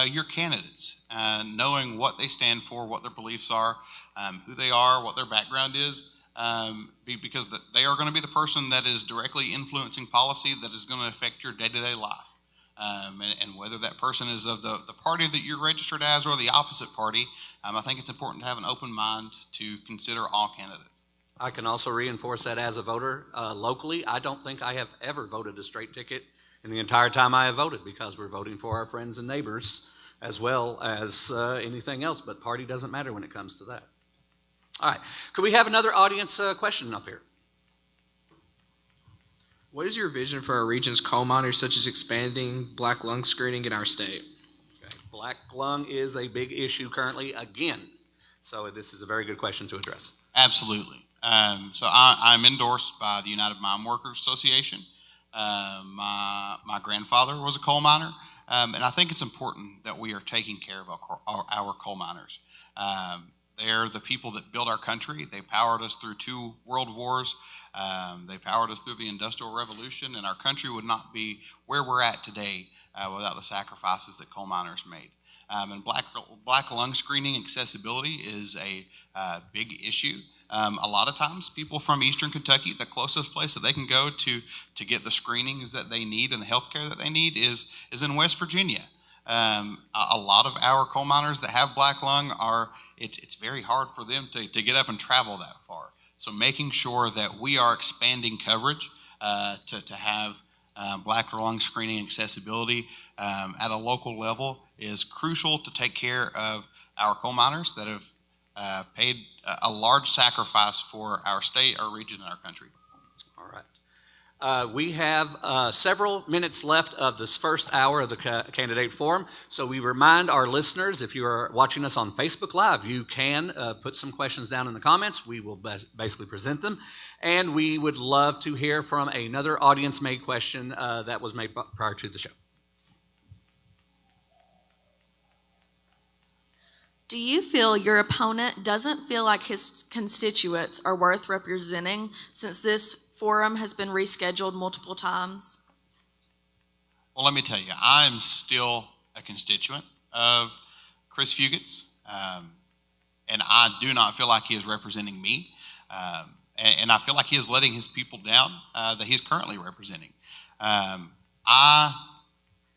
S10: your candidates, knowing what they stand for, what their beliefs are, who they are, what their background is, because they are going to be the person that is directly influencing policy that is going to affect your day-to-day life. And whether that person is of the party that you're registered as or the opposite party, I think it's important to have an open mind to consider all candidates.
S1: I can also reinforce that as a voter locally. I don't think I have ever voted a straight ticket in the entire time I have voted, because we're voting for our friends and neighbors as well as anything else, but party doesn't matter when it comes to that. All right, could we have another audience question up here?
S18: What is your vision for our region's coal miners, such as expanding black lung screening in our state?
S1: Okay. Black lung is a big issue currently again, so this is a very good question to address.
S10: Absolutely. So I'm endorsed by the United Mine Workers Association. My grandfather was a coal miner, and I think it's important that we are taking care of our coal miners. They're the people that built our country. They powered us through 2 world wars. They powered us through the Industrial Revolution, and our country would not be where we're at today without the sacrifices that coal miners made. And black lung screening accessibility is a big issue. A lot of times people from Eastern Kentucky, the closest place that they can go to get the screenings that they need and the health care that they need is in West Virginia. A lot of our coal miners that have black lung it's very hard for them to get up and travel that far. So making sure that we are expanding coverage to have black lung screening accessibility at a local level is crucial to take care of our coal miners that have paid a large sacrifice for our state, our region, and our country.
S1: All right. We have several minutes left of this first hour of the candidate forum. So we remind our listeners, if you are watching us on Facebook Live, you can put some questions down in the comments. We will basically present them. And we would love to hear from another audience-made question that was made prior to the show.
S17: Do you feel your opponent doesn't feel like his constituents are worth representing since this forum has been rescheduled multiple times?
S10: Well, let me tell you, I'm still a constituent of Chris Fugit's, and I do not feel like he is representing me, and I feel like he is letting his people down that he's currently representing. I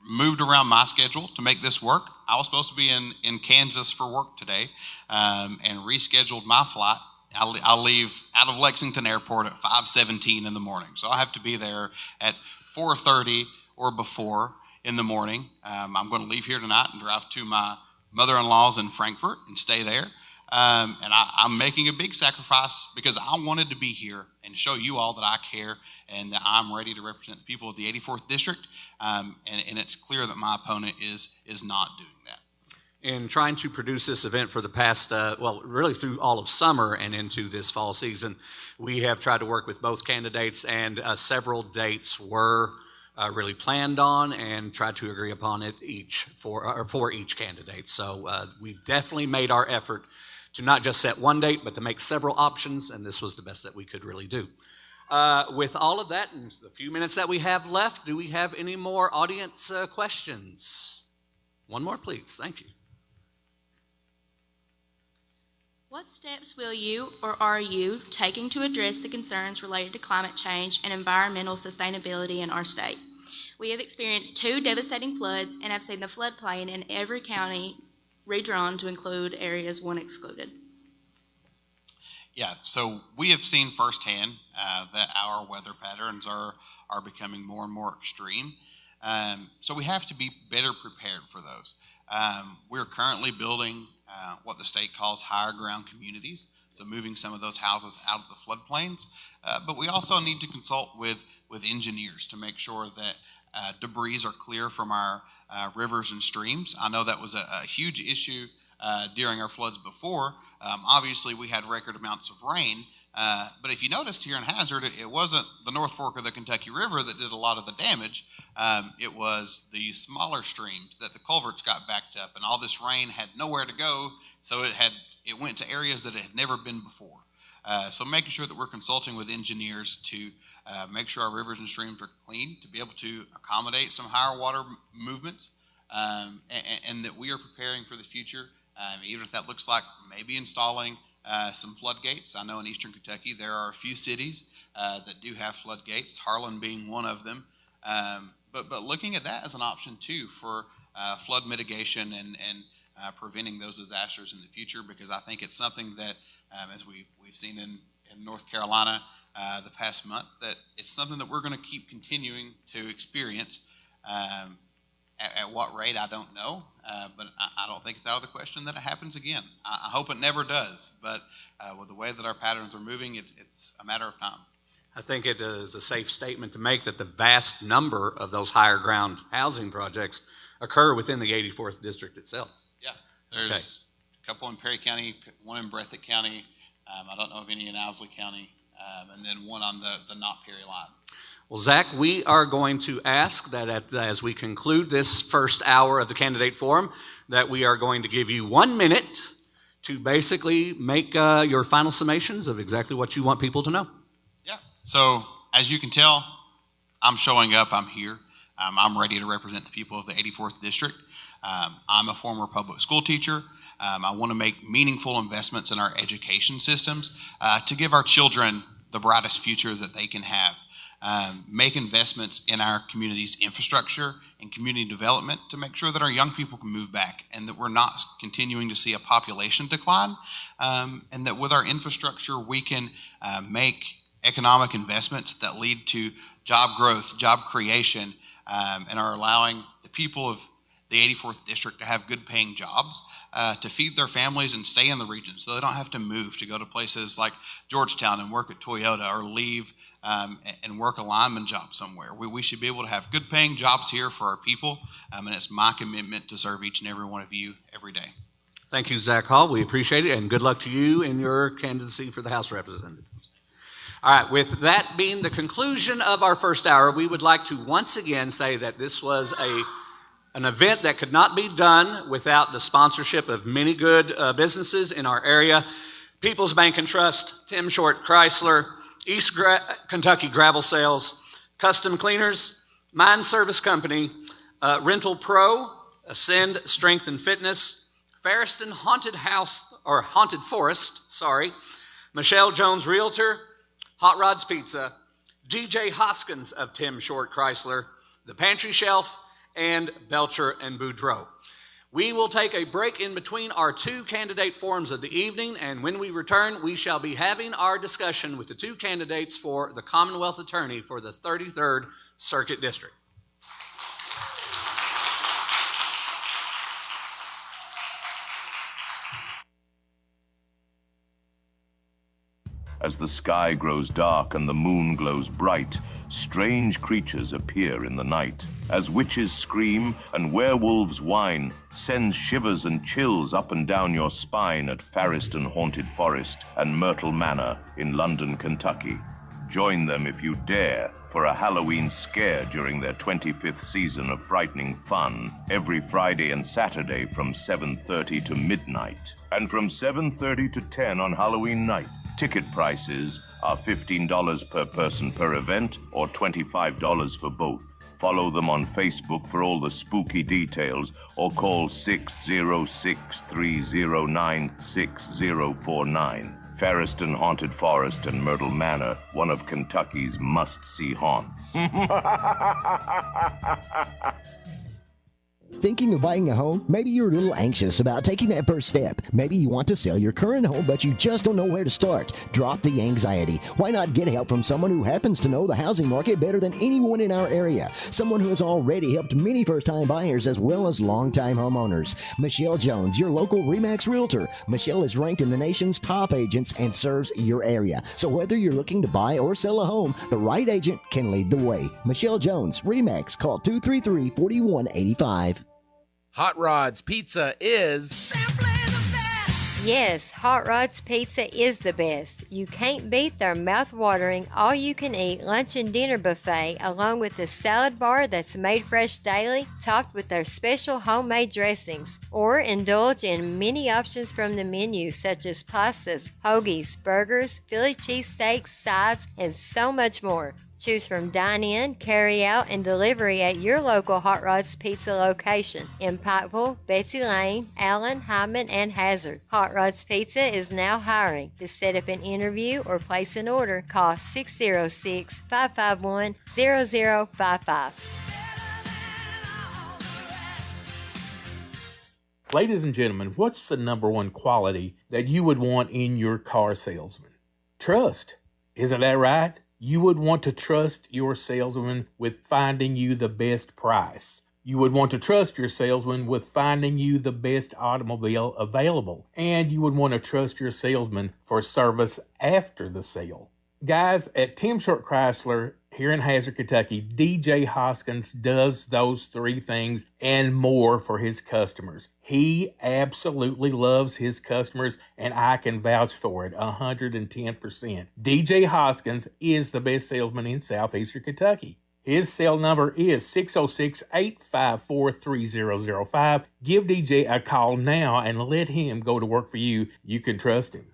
S10: moved around my schedule to make this work. I was supposed to be in Kansas for work today and rescheduled my flight. I'll leave out of Lexington Airport at 5:17 in the morning. So I have to be there at 4:30 or before in the morning. I'm going to leave here tonight and drive to my mother-in-law's in Frankfurt and stay there. And I'm making a big sacrifice because I wanted to be here and show you all that I care and that I'm ready to represent the people of the 84th District. And it's clear that my opponent is not doing that.
S1: In trying to produce this event for the past, really through all of summer and into this fall season, we have tried to work with both candidates, and several dates were really planned on and tried to agree upon it for each candidate. So we've definitely made our effort to not just set one date, but to make several options, and this was the best that we could really do. With all of that, in the few minutes that we have left, do we have any more audience questions? One more, please. Thank you.
S19: What steps will you or are you taking to address the concerns related to climate change and environmental sustainability in our state? We have experienced 2 devastating floods and have seen the floodplain in every county redrawn to include areas 1 excluded.
S10: Yeah, so we have seen firsthand that our weather patterns are becoming more and more extreme. So we have to be better prepared for those. We're currently building what the state calls higher ground communities, so moving some of those houses out of the floodplains. But we also need to consult with engineers to make sure that debris are clear from our rivers and streams. I know that was a huge issue during our floods before. Obviously, we had record amounts of rain, but if you noticed here in Hazard, it wasn't the North Fork of the Kentucky River that did a lot of the damage. It was the smaller streams that the culverts got backed up, and all this rain had nowhere to go, so it went to areas that it had never been before. So making sure that we're consulting with engineers to make sure our rivers and streams are clean, to be able to accommodate some higher water movements, and that we are preparing for the future, even if that looks like maybe installing some floodgates. I know in eastern Kentucky there are a few cities that do have floodgates, Harlan being one of them. But looking at that as an option too for flood mitigation and preventing those disasters in the future, because I think it's something that, as we've seen in North Carolina the past month, that it's something that we're going to keep continuing to experience. At what rate, I don't know, but I don't think it's out of the question that it happens again. I hope it never does, but with the way that our patterns are moving, it's a matter of time.
S1: I think it is a safe statement to make that the vast number of those higher ground housing projects occur within the 84th District itself.
S10: Yeah, there's a couple in Perry County, one in Breathitt County, I don't know of any in Owsley County, and then one on the not Perry line.
S1: Well, Zach, we are going to ask that as we conclude this first hour of the candidate forum, that we are going to give you 1 minute to basically make your final summations of exactly what you want people to know.
S10: Yeah, so as you can tell, I'm showing up, I'm here. I'm ready to represent the people of the 84th District. I'm a former public school teacher. I want to make meaningful investments in our education systems to give our children the brightest future that they can have. make investments in our community's infrastructure and community development to make sure that our young people can move back and that we're not continuing to see a population decline, and that with our infrastructure we can make economic investments that lead to job growth, job creation, and are allowing the people of the 84th District to have good paying jobs, to feed their families and stay in the region so they don't have to move to go to places like Georgetown and work at Toyota or leave and work a lineman job somewhere. We should be able to have good paying jobs here for our people, and it's my commitment to serve each and every one of you every day.
S1: Thank you, Zach Hall. We appreciate it, and good luck to you in your candidacy for the House of Representatives. All right, with that being the conclusion of our first hour, we would like to once again say that this was an event that could not be done without the sponsorship of many good businesses in our area. People's Bank and Trust, Tim Short Chrysler, East Kentucky Gravel Sales, Custom Cleaners, Mine Service Company, Rental Pro, Ascend Strength and Fitness, Ferriston Haunted Forest, Michelle Jones Realtor, Hot Rods Pizza, DJ Hoskins of Tim Short Chrysler, The Pantry Shelf, and Belcher and Boudreaux. We will take a break in between our two candidate forums of the evening, and when we return, we shall be having our discussion with the two candidates for the Commonwealth Attorney for the 33rd Circuit District.
S13: As the sky grows dark and the moon glows bright, strange creatures appear in the night. As witches scream and werewolves whine, sends shivers and chills up and down your spine at Ferriston Haunted Forest and Myrtle Manor in London, Kentucky. Join them if you dare for a Halloween scare during their 25th season of frightening fun, every Friday and Saturday from 7:30 to midnight, and from 7:30 to 10 on Halloween night. Ticket prices are $15 per person per event or $25 for both. Follow them on Facebook for all the spooky details or call 606-309-6049. Ferriston Haunted Forest and Myrtle Manor, one of Kentucky's must-see haunts.
S4: Thinking of buying a home? Maybe you're a little anxious about taking that first step. Maybe you want to sell your current home, but you just don't know where to start. Drop the anxiety. Why not get help from someone who happens to know the housing market better than anyone in our area? Someone who has already helped many first-time buyers as well as long-time homeowners. Michelle Jones, your local RE/MAX Realtor. Michelle is ranked in the nation's top agents and serves your area. So whether you're looking to buy or sell a home, the right agent can lead the way. Michelle Jones, RE/MAX. Call 233-4185.
S14: Hot Rods Pizza is...
S6: Yes, Hot Rods Pizza is the best. You can't beat their mouth-watering, all-you-can-eat lunch and dinner buffet, along with the salad bar that's made fresh daily, topped with their special homemade dressings. Or indulge in many options from the menu, such as pastas, hoagies, burgers, Philly cheesesteaks, sides, and so much more. Choose from dine-in, carry-out, and delivery at your local Hot Rods Pizza location in Pikeville, Betsy Lane, Allen, Hyman, and Hazard. Hot Rods Pizza is now hiring. To set up an interview or place an order, call 606-551-0055.
S5: Ladies and gentlemen, what's the number one quality that you would want in your car salesman? Trust. Isn't that right? You would want to trust your salesman with finding you the best price. You would want to trust your salesman with finding you the best automobile available. And you would want to trust your salesman for service after the sale. Guys, at Tim Short Chrysler here in Hazard, Kentucky, DJ Hoskins does those three things and more for his customers. He absolutely loves his customers, and I can vouch for it 110%. DJ Hoskins is the best salesman in southeastern Kentucky. His cell number is 606-854-3005. Give DJ a call now and let him go to work for you. You can trust him.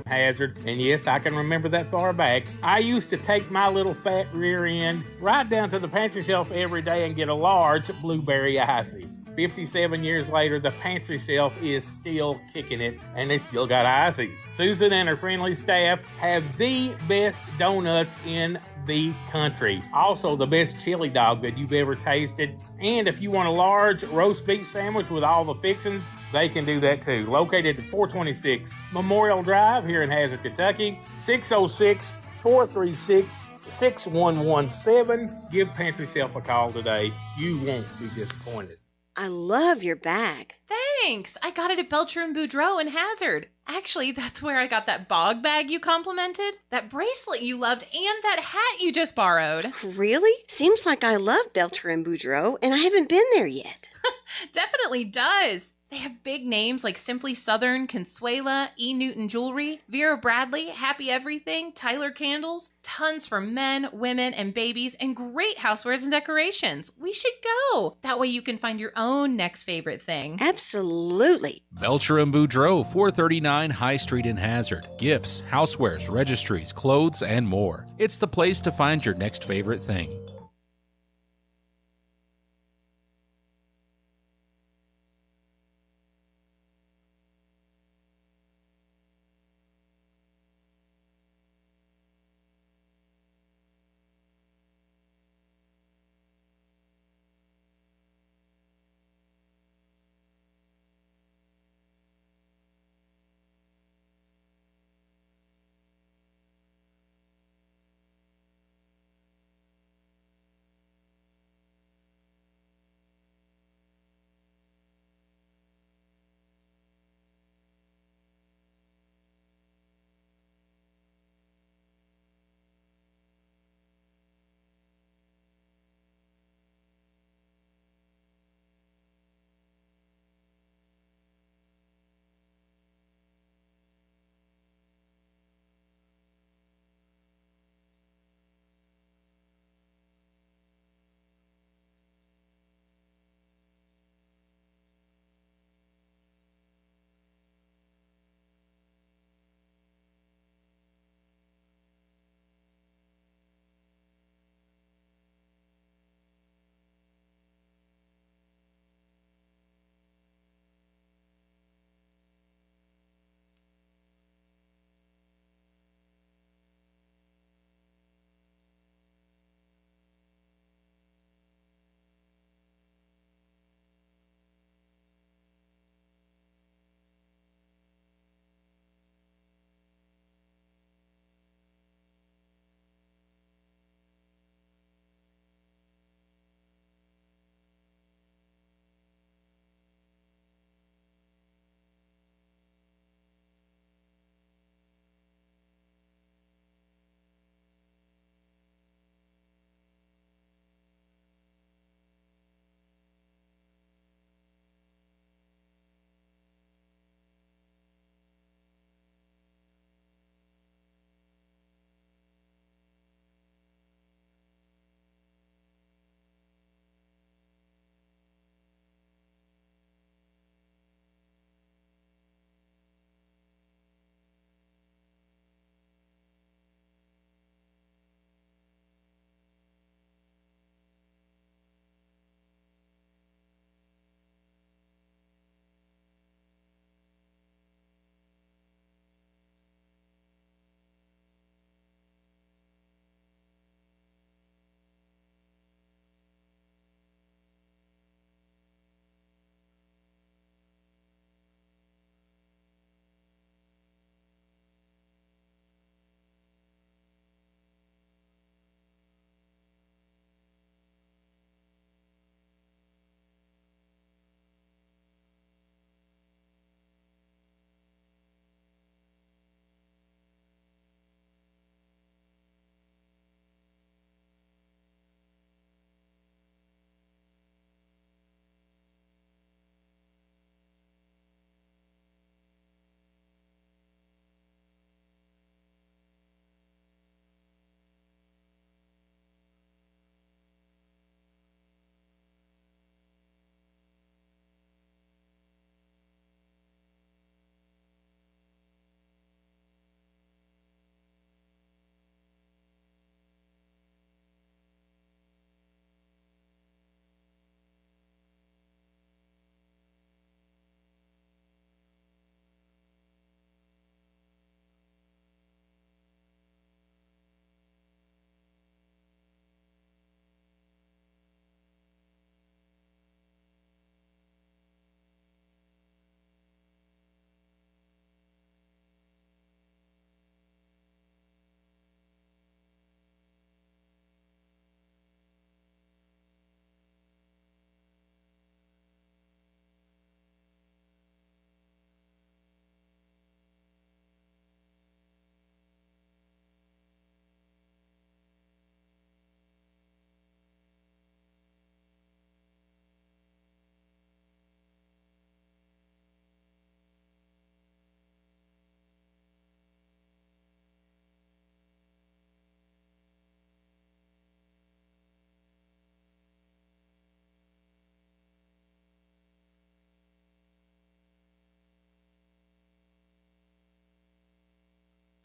S5: Hazard, and yes, I can remember that far back. I used to take my little fat rear end right down to the pantry shelf every day and get a large blueberry icy. 57 years later, the pantry shelf is still kicking it, and they still got ices. Susan and her friendly staff have the best donuts in the country. Also, the best chili dog that you've ever tasted. And if you want a large roast beef sandwich with all the fixings, they can do that too. Located at 426 Memorial Drive here in Hazard, Kentucky, 606-436-6117. Give Pantry Shelf a call today. You won't be disappointed.
S15: I love your bag.
S16: Thanks. I got it at Belcher and Boudreaux in Hazard. Actually, that's where I got that bog bag you complimented, that bracelet you loved, and that hat you just borrowed.
S15: Really? Seems like I love Belcher and Boudreaux, and I haven't been there yet.
S16: Definitely does. They have big names like Simply Southern, Consuela, E. Newton Jewelry, Vera Bradley, Happy Everything, Tyler Candles, tons for men, women, and babies, and great housewares and decorations. We should go. That way you can find your own next favorite thing.
S15: Absolutely.
S14: Belcher and Boudreaux, 439 High Street in Hazard. Gifts, housewares, registries, clothes, and more. It's the place to find your next favorite thing.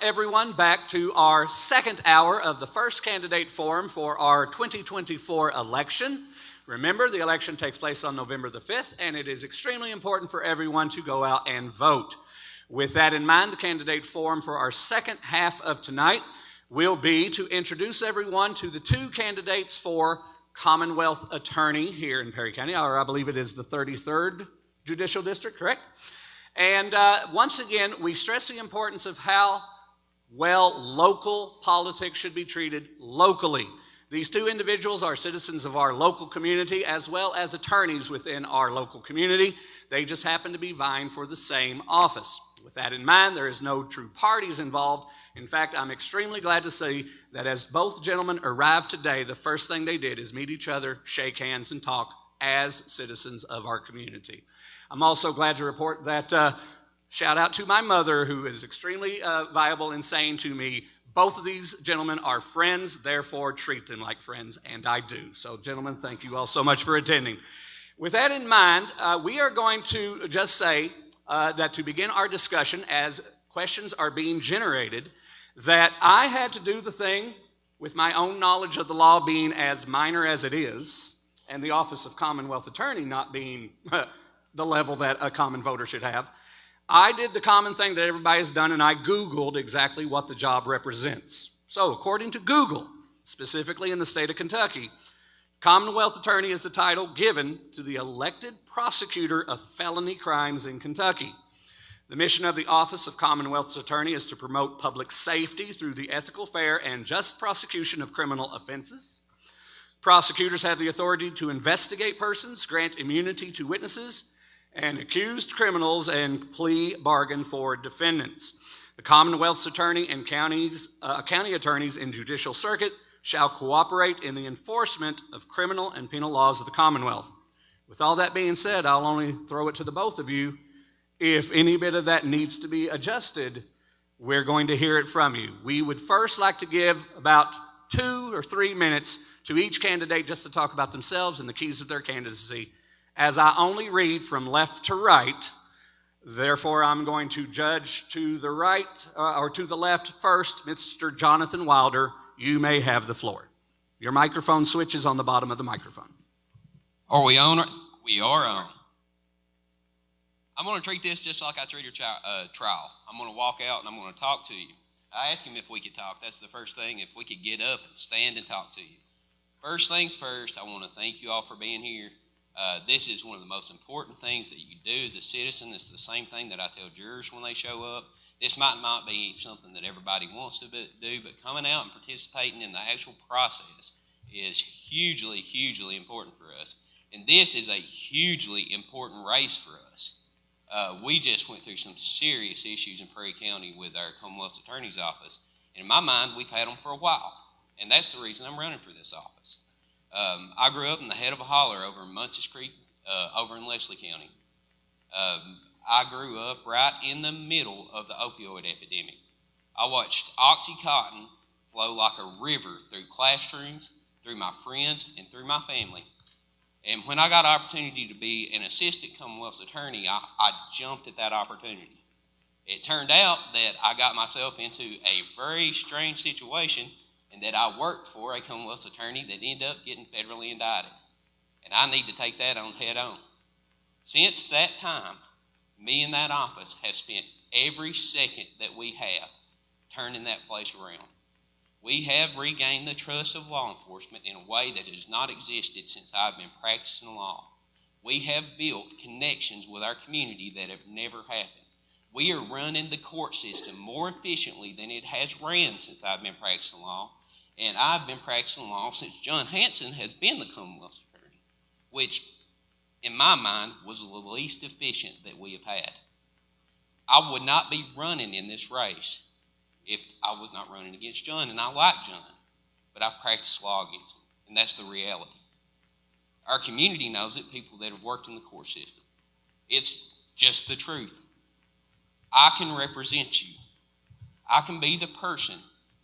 S1: everyone back to our second hour of the first candidate forum for our 2024 election. Remember, the election takes place on November the 5th, and it is extremely important for everyone to go out and vote. With that in mind, the candidate forum for our second half of tonight will be to introduce everyone to the two candidates for Commonwealth Attorney here in Perry County, or I believe it is the 33rd Judicial District, correct? And once again, we stress the importance of how well local politics should be treated locally. These two individuals are citizens of our local community as well as attorneys within our local community. They just happen to be vying for the same office. With that in mind, there is no true parties involved. In fact, I'm extremely glad to see that as both gentlemen arrived today, the first thing they did is meet each other, shake hands, and talk as citizens of our community. I'm also glad to report that shout out to my mother, who is extremely viable in saying to me, both of these gentlemen are friends, therefore treat them like friends, and I do. So gentlemen, thank you all so much for attending. With that in mind, we are going to just say that to begin our discussion, as questions are being generated, that I had to do the thing with my own knowledge of the law being as minor as it is, and the office of Commonwealth Attorney not being the level that a common voter should have. I did the common thing that everybody has done, and I Googled exactly what the job represents. So according to Google, specifically in the state of Kentucky, Commonwealth Attorney is the title given to the elected prosecutor of felony crimes in Kentucky. The mission of the Office of Commonwealth's Attorney is to promote public safety through the ethical, fair, and just prosecution of criminal offenses. Prosecutors have the authority to investigate persons, grant immunity to witnesses, and accused criminals and plea bargain for defendants. The Commonwealth's Attorney and county attorneys in judicial circuit shall cooperate in the enforcement of criminal and penal laws of the Commonwealth. With all that being said, I'll only throw it to the both of you. If any bit of that needs to be adjusted, we're going to hear it from you. We would first like to give about 2 or 3 minutes to each candidate just to talk about themselves and the keys of their candidacy. As I only read from left to right, therefore I'm going to judge to the right or to the left first. Mr. Jonathan Wilder, you may have the floor. Your microphone switch is on the bottom of the microphone.
S20: Are we on? We are on. I'm going to treat this just like I treat your trial. I'm going to walk out and I'm going to talk to you. I asked him if we could talk. That's the first thing, if we could get up and stand and talk to you. First things first, I want to thank you all for being here. This is one of the most important things that you do as a citizen. It's the same thing that I tell jurors when they show up. This might not be something that everybody wants to do, but coming out and participating in the actual process is hugely, hugely important for us. And this is a hugely important race for us. We just went through some serious issues in Perry County with our Commonwealth Attorney's Office. And in my mind, we've had them for a while. And that's the reason I'm running for this office. I grew up in the head of a holler over in Muncies Creek, over in Leslie County. I grew up right in the middle of the opioid epidemic. I watched OxyContin flow like a river through classrooms, through my friends, and through my family. And when I got an opportunity to be an assistant Commonwealth's attorney, I jumped at that opportunity. It turned out that I got myself into a very strange situation, and that I worked for a Commonwealth's attorney that ended up getting federally indicted. And I need to take that on head on. Since that time, me and that office have spent every second that we have turning that place around. We have regained the trust of law enforcement in a way that has not existed since I've been practicing law. We have built connections with our community that have never happened. We are running the court system more efficiently than it has ran since I've been practicing law. And I've been practicing law since John Hanson has been the Commonwealth's attorney, which in my mind was the least efficient that we have had. I would not be running in this race if I was not running against John, and I like John, but I've practiced law against him, and that's the reality. Our community knows it, people that have worked in the court system. It's just the truth. I can represent you. I can be the person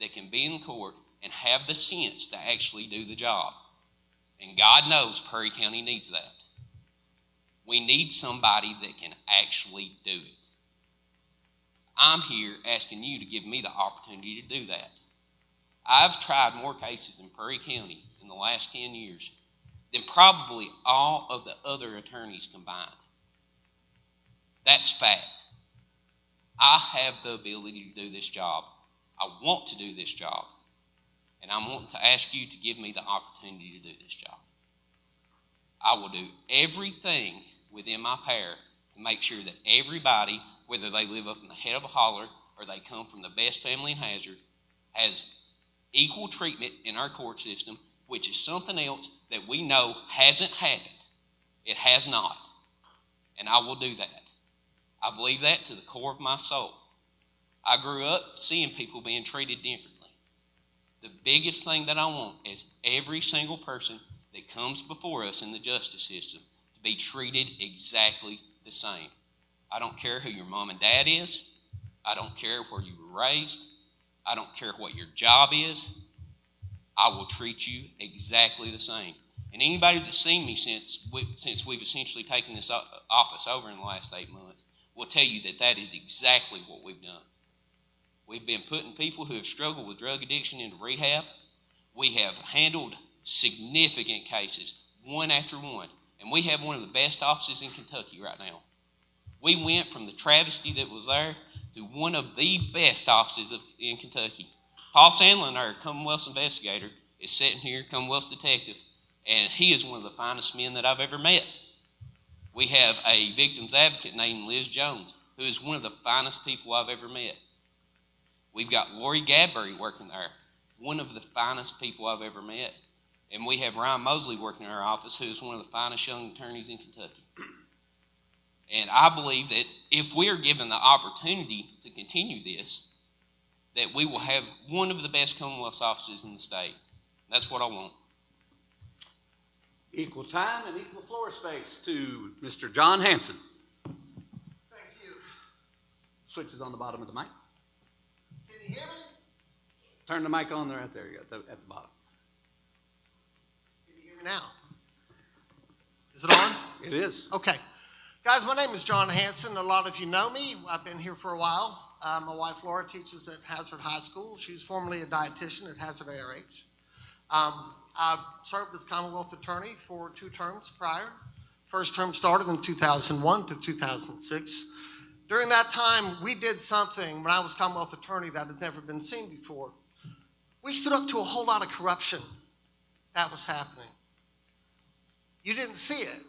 S20: that can be in court and have the sense to actually do the job. And God knows Perry County needs that. We need somebody that can actually do it. I'm here asking you to give me the opportunity to do that. I've tried more cases in Prairie County in the last 10 years than probably all of the other attorneys combined. That's fact. I have the ability to do this job. I want to do this job. And I'm wanting to ask you to give me the opportunity to do this job. I will do everything within my power to make sure that everybody, whether they live up in the head of a holler or they come from the best family in Hazard, has equal treatment in our court system, which is something else that we know hasn't happened. It has not. And I will do that. I believe that to the core of my soul. I grew up seeing people being treated differently. The biggest thing that I want is every single person that comes before us in the justice system to be treated exactly the same. I don't care who your mom and dad is. I don't care where you were raised. I don't care what your job is. I will treat you exactly the same. And anybody that's seen me since we've essentially taken this office over in the last 8 months will tell you that that is exactly what we've done. We've been putting people who have struggled with drug addiction into rehab. We have handled significant cases, one after one. And we have one of the best offices in Kentucky right now. We went from the travesty that was there to one of the best offices in Kentucky. Paul Sandlin, our Commonwealth's investigator, is sitting here, Commonwealth's detective, and he is one of the finest men that I've ever met. We have a victim's advocate named Liz Jones, who is one of the finest people I've ever met. We've got Lori Gadbury working there, one of the finest people I've ever met. And we have Ryan Mosley working in our office, who is one of the finest young attorneys in Kentucky. And I believe that if we are given the opportunity to continue this, that we will have one of the best Commonwealth's offices in the state. That's what I want.
S1: Equal time and equal floor space to Mr. John Hanson.
S21: Thank you.
S1: Switch is on the bottom of the mic.
S21: Can you hear me?
S1: Turn the mic on there, right there you go, at the bottom.
S21: Can you hear me now? Is it on?
S1: It is.
S21: Okay. Guys, my name is John Hanson. A lot of you know me. I've been here for a while. My wife Laura teaches at Hazard High School. She was formerly a dietitian at Hazard ARH. I've served as Commonwealth Attorney for 2 terms prior. First term started in 2001 to 2006. During that time, we did something when I was Commonwealth Attorney that had never been seen before. We stood up to a whole lot of corruption that was happening. You didn't see it.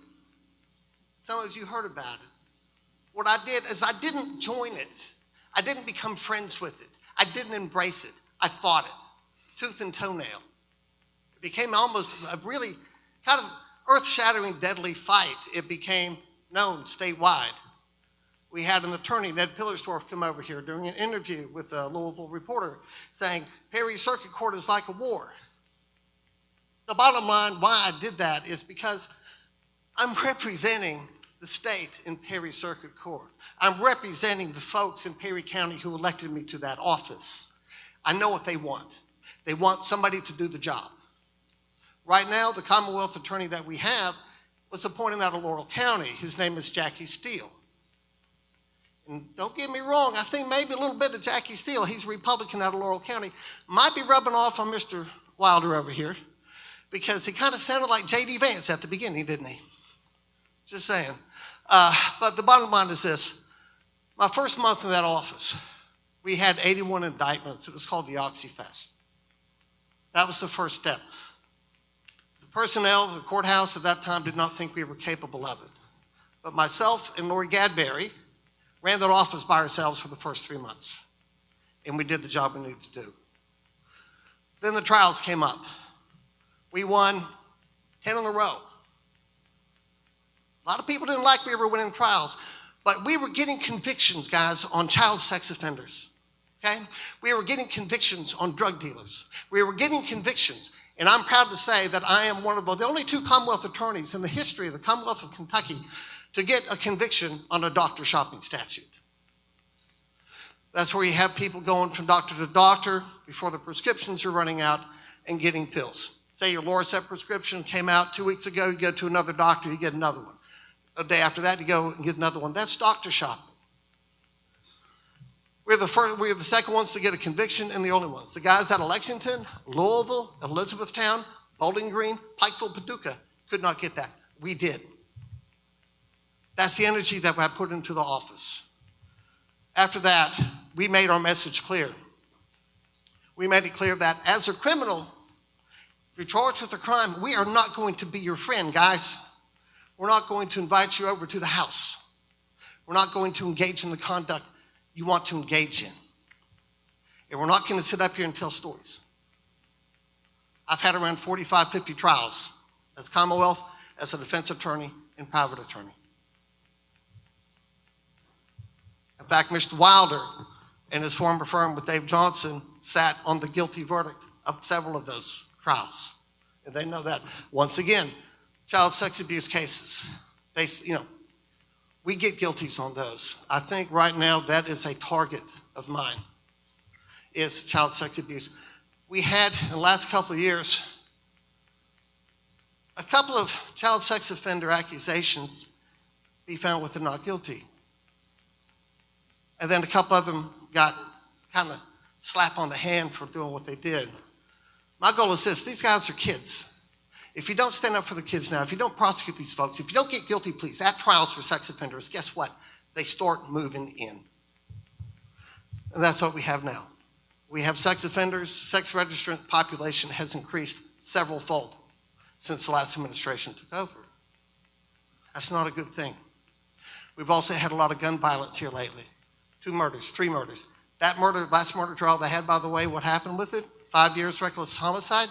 S21: Some of you heard about it. What I did is I didn't join it. I didn't become friends with it. I didn't embrace it. I fought it, tooth and toenail. It became almost a really kind of earth-shattering, deadly fight. It became known statewide. We had an attorney, Ned Pillersdorf, come over here during an interview with a Louisville reporter saying, Perry Circuit Court is like a war. The bottom line why I did that is because I'm representing the state in Perry Circuit Court. I'm representing the folks in Perry County who elected me to that office. I know what they want. They want somebody to do the job. Right now, the Commonwealth Attorney that we have was appointed out of Laurel County. His name is Jackie Steele. And don't get me wrong, I think maybe a little bit of Jackie Steele, he's a Republican out of Laurel County, might be rubbing off on Mr. Wilder over here because he kind of sounded like J.D. Vance at the beginning, didn't he? Just saying. But the bottom line is this. My first month in that office, we had 81 indictments. It was called the OxyFest. That was the first step. The personnel of the courthouse at that time did not think we were capable of it. But myself and Lori Gadbury ran that office by ourselves for the first 3 months. And we did the job we needed to do. Then the trials came up. We won 10 in a row. A lot of people didn't like we were winning trials, but we were getting convictions, guys, on child sex offenders, okay? We were getting convictions on drug dealers. We were getting convictions, and I'm proud to say that I am one of the only 2 Commonwealth attorneys in the history of the Commonwealth of Kentucky to get a conviction on a doctor shopping statute. That's where you have people going from doctor to doctor before the prescriptions are running out and getting pills. Say your Lorcet prescription came out 2 weeks ago, you go to another doctor, you get another one. A day after that, you go and get another one. That's doctor shopping. We're the second ones to get a conviction and the only ones. The guys out of Lexington, Louisville, Elizabethtown, Bowling Green, Pikeville, Paducah could not get that. We did. That's the energy that I put into the office. After that, we made our message clear. We made it clear that as a criminal, if you're charged with a crime, we are not going to be your friend, guys. We're not going to invite you over to the house. We're not going to engage in the conduct you want to engage in. And we're not going to sit up here and tell stories. I've had around 45, 50 trials as Commonwealth, as a defense attorney, and private attorney. In fact, Mr. Wilder and his former firm with Dave Johnson sat on the guilty verdict of several of those trials. And they know that. Once again, child sex abuse cases, we get guilties on those. I think right now that is a target of mine, is child sex abuse. We had, in the last couple of years, a couple of child sex offender accusations be found with the not guilty. And then a couple of them got kind of slap on the hand for doing what they did. My goal is this: these guys are kids. If you don't stand up for the kids now, if you don't prosecute these folks, if you don't get guilty pleas at trials for sex offenders, guess what? They start moving in. And that's what we have now. We have sex offenders. Sex registrant population has increased several-fold since the last administration took over. That's not a good thing. We've also had a lot of gun violence here lately. 2 murders, 3 murders. That murder, last murder trial they had, by the way, what happened with it? 5 years reckless homicide.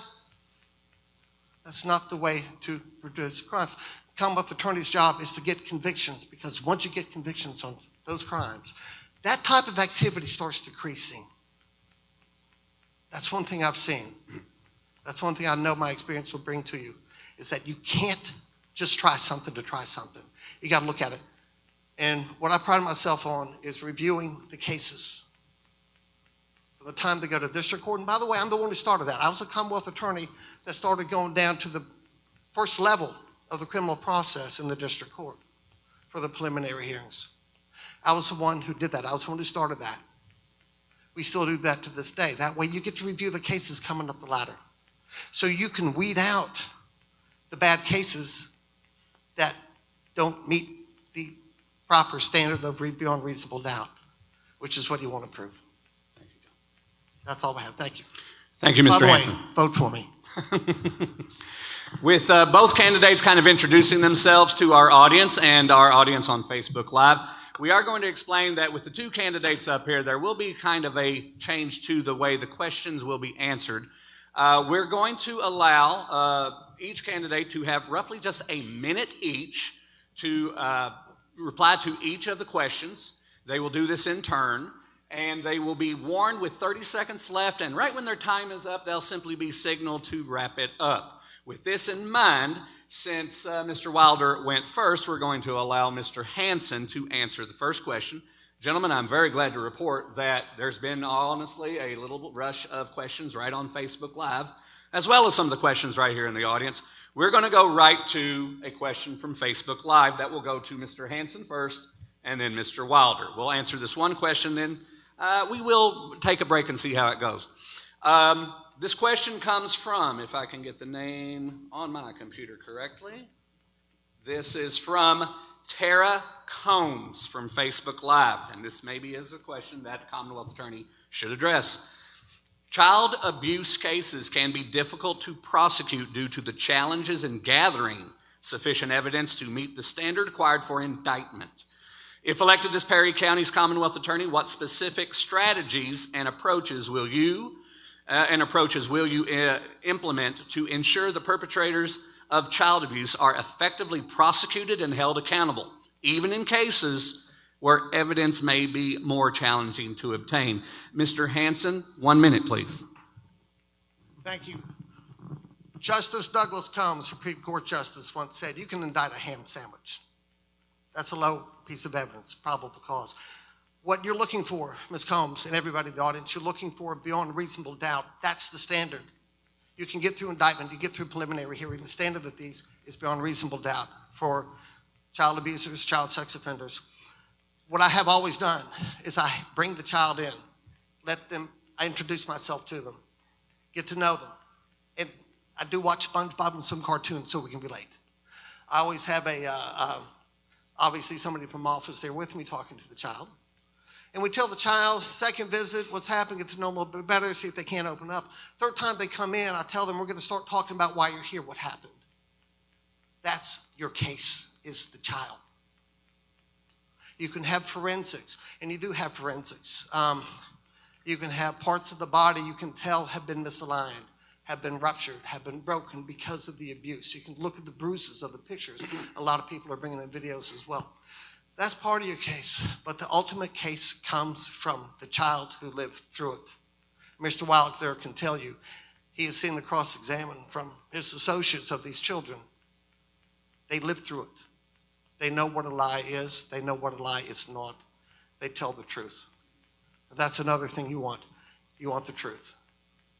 S21: That's not the way to reduce crimes. Commonwealth attorney's job is to get convictions, because once you get convictions on those crimes, that type of activity starts decreasing. That's one thing I've seen. That's one thing I know my experience will bring to you, is that you can't just try something to try something. You got to look at it. And what I pride myself on is reviewing the cases from the time they go to district court. And by the way, I'm the one who started that. I was a Commonwealth attorney that started going down to the first level of the criminal process in the district court for the preliminary hearings. I was the one who did that. I was the one who started that. We still do that to this day. That way you get to review the cases coming up the ladder. So you can weed out the bad cases that don't meet the proper standard of beyond reasonable doubt, which is what you want to prove. Thank you, John. That's all I have. Thank you.
S1: Thank you, Mr. Hanson.
S21: Vote for me.
S1: With both candidates kind of introducing themselves to our audience and our audience on Facebook Live, we are going to explain that with the 2 candidates up here, there will be kind of a change to the way the questions will be answered. We're going to allow each candidate to have roughly just a minute each to reply to each of the questions. They will do this in turn, and they will be warned with 30 seconds left, and right when their time is up, they'll simply be signaled to wrap it up. With this in mind, since Mr. Wilder went first, we're going to allow Mr. Hanson to answer the first question. Gentlemen, I'm very glad to report that there's been, honestly, a little rush of questions right on Facebook Live, as well as some of the questions right here in the audience. We're going to go right to a question from Facebook Live that will go to Mr. Hanson first, and then Mr. Wilder. We'll answer this one question, then we will take a break and see how it goes. This question comes from, if I can get the name on my computer correctly, this is from Tara Combs from Facebook Live, and this maybe is a question that the Commonwealth Attorney should address. Child abuse cases can be difficult to prosecute due to the challenges in gathering sufficient evidence to meet the standard required for indictment. If elected as Perry County's Commonwealth Attorney, what specific strategies and approaches will you implement to ensure the perpetrators of child abuse are effectively prosecuted and held accountable, even in cases where evidence may be more challenging to obtain? Mr. Hanson, 1 minute, please.
S21: Thank you. Justice Douglas Combs, Supreme Court Justice, once said, you can indict a ham sandwich. That's a low piece of evidence, probable cause. What you're looking for, Ms. Combs, and everybody in the audience, you're looking for beyond reasonable doubt. That's the standard. You can get through indictment, you get through preliminary hearing. The standard of these is beyond reasonable doubt for child abusers, child sex offenders. what I have always done is I bring the child in, I introduce myself to them, get to know them. And I do watch SpongeBob and some cartoons so we can relate. I always have obviously somebody from office there with me talking to the child. And we tell the child, second visit, what's happened, get to know them a little bit better, see if they can't open up. Third time they come in, I tell them we're going to start talking about why you're here, what happened. That's your case, is the child. You can have forensics, and you do have forensics. You can have parts of the body you can tell have been misaligned, have been ruptured, have been broken because of the abuse. You can look at the bruises of the pictures. A lot of people are bringing in videos as well. That's part of your case, but the ultimate case comes from the child who lived through it. Mr. Wilder can tell you, he has seen the cross-examined from his associates of these children. They lived through it. They know what a lie is. They know what a lie is not. They tell the truth. And that's another thing you want. You want the truth.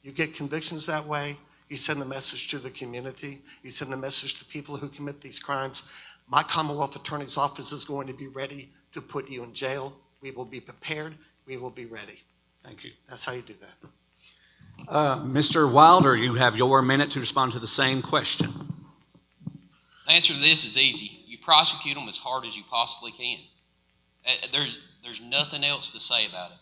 S21: You get convictions that way. You send a message to the community. You send a message to people who commit these crimes. My Commonwealth Attorney's Office is going to be ready to put you in jail. We will be prepared. We will be ready.
S1: Thank you.
S21: That's how you do that.
S1: Mr. Wilder, you have your minute to respond to the same question.
S20: The answer to this is easy. You prosecute them as hard as you possibly can. There's nothing else to say about it.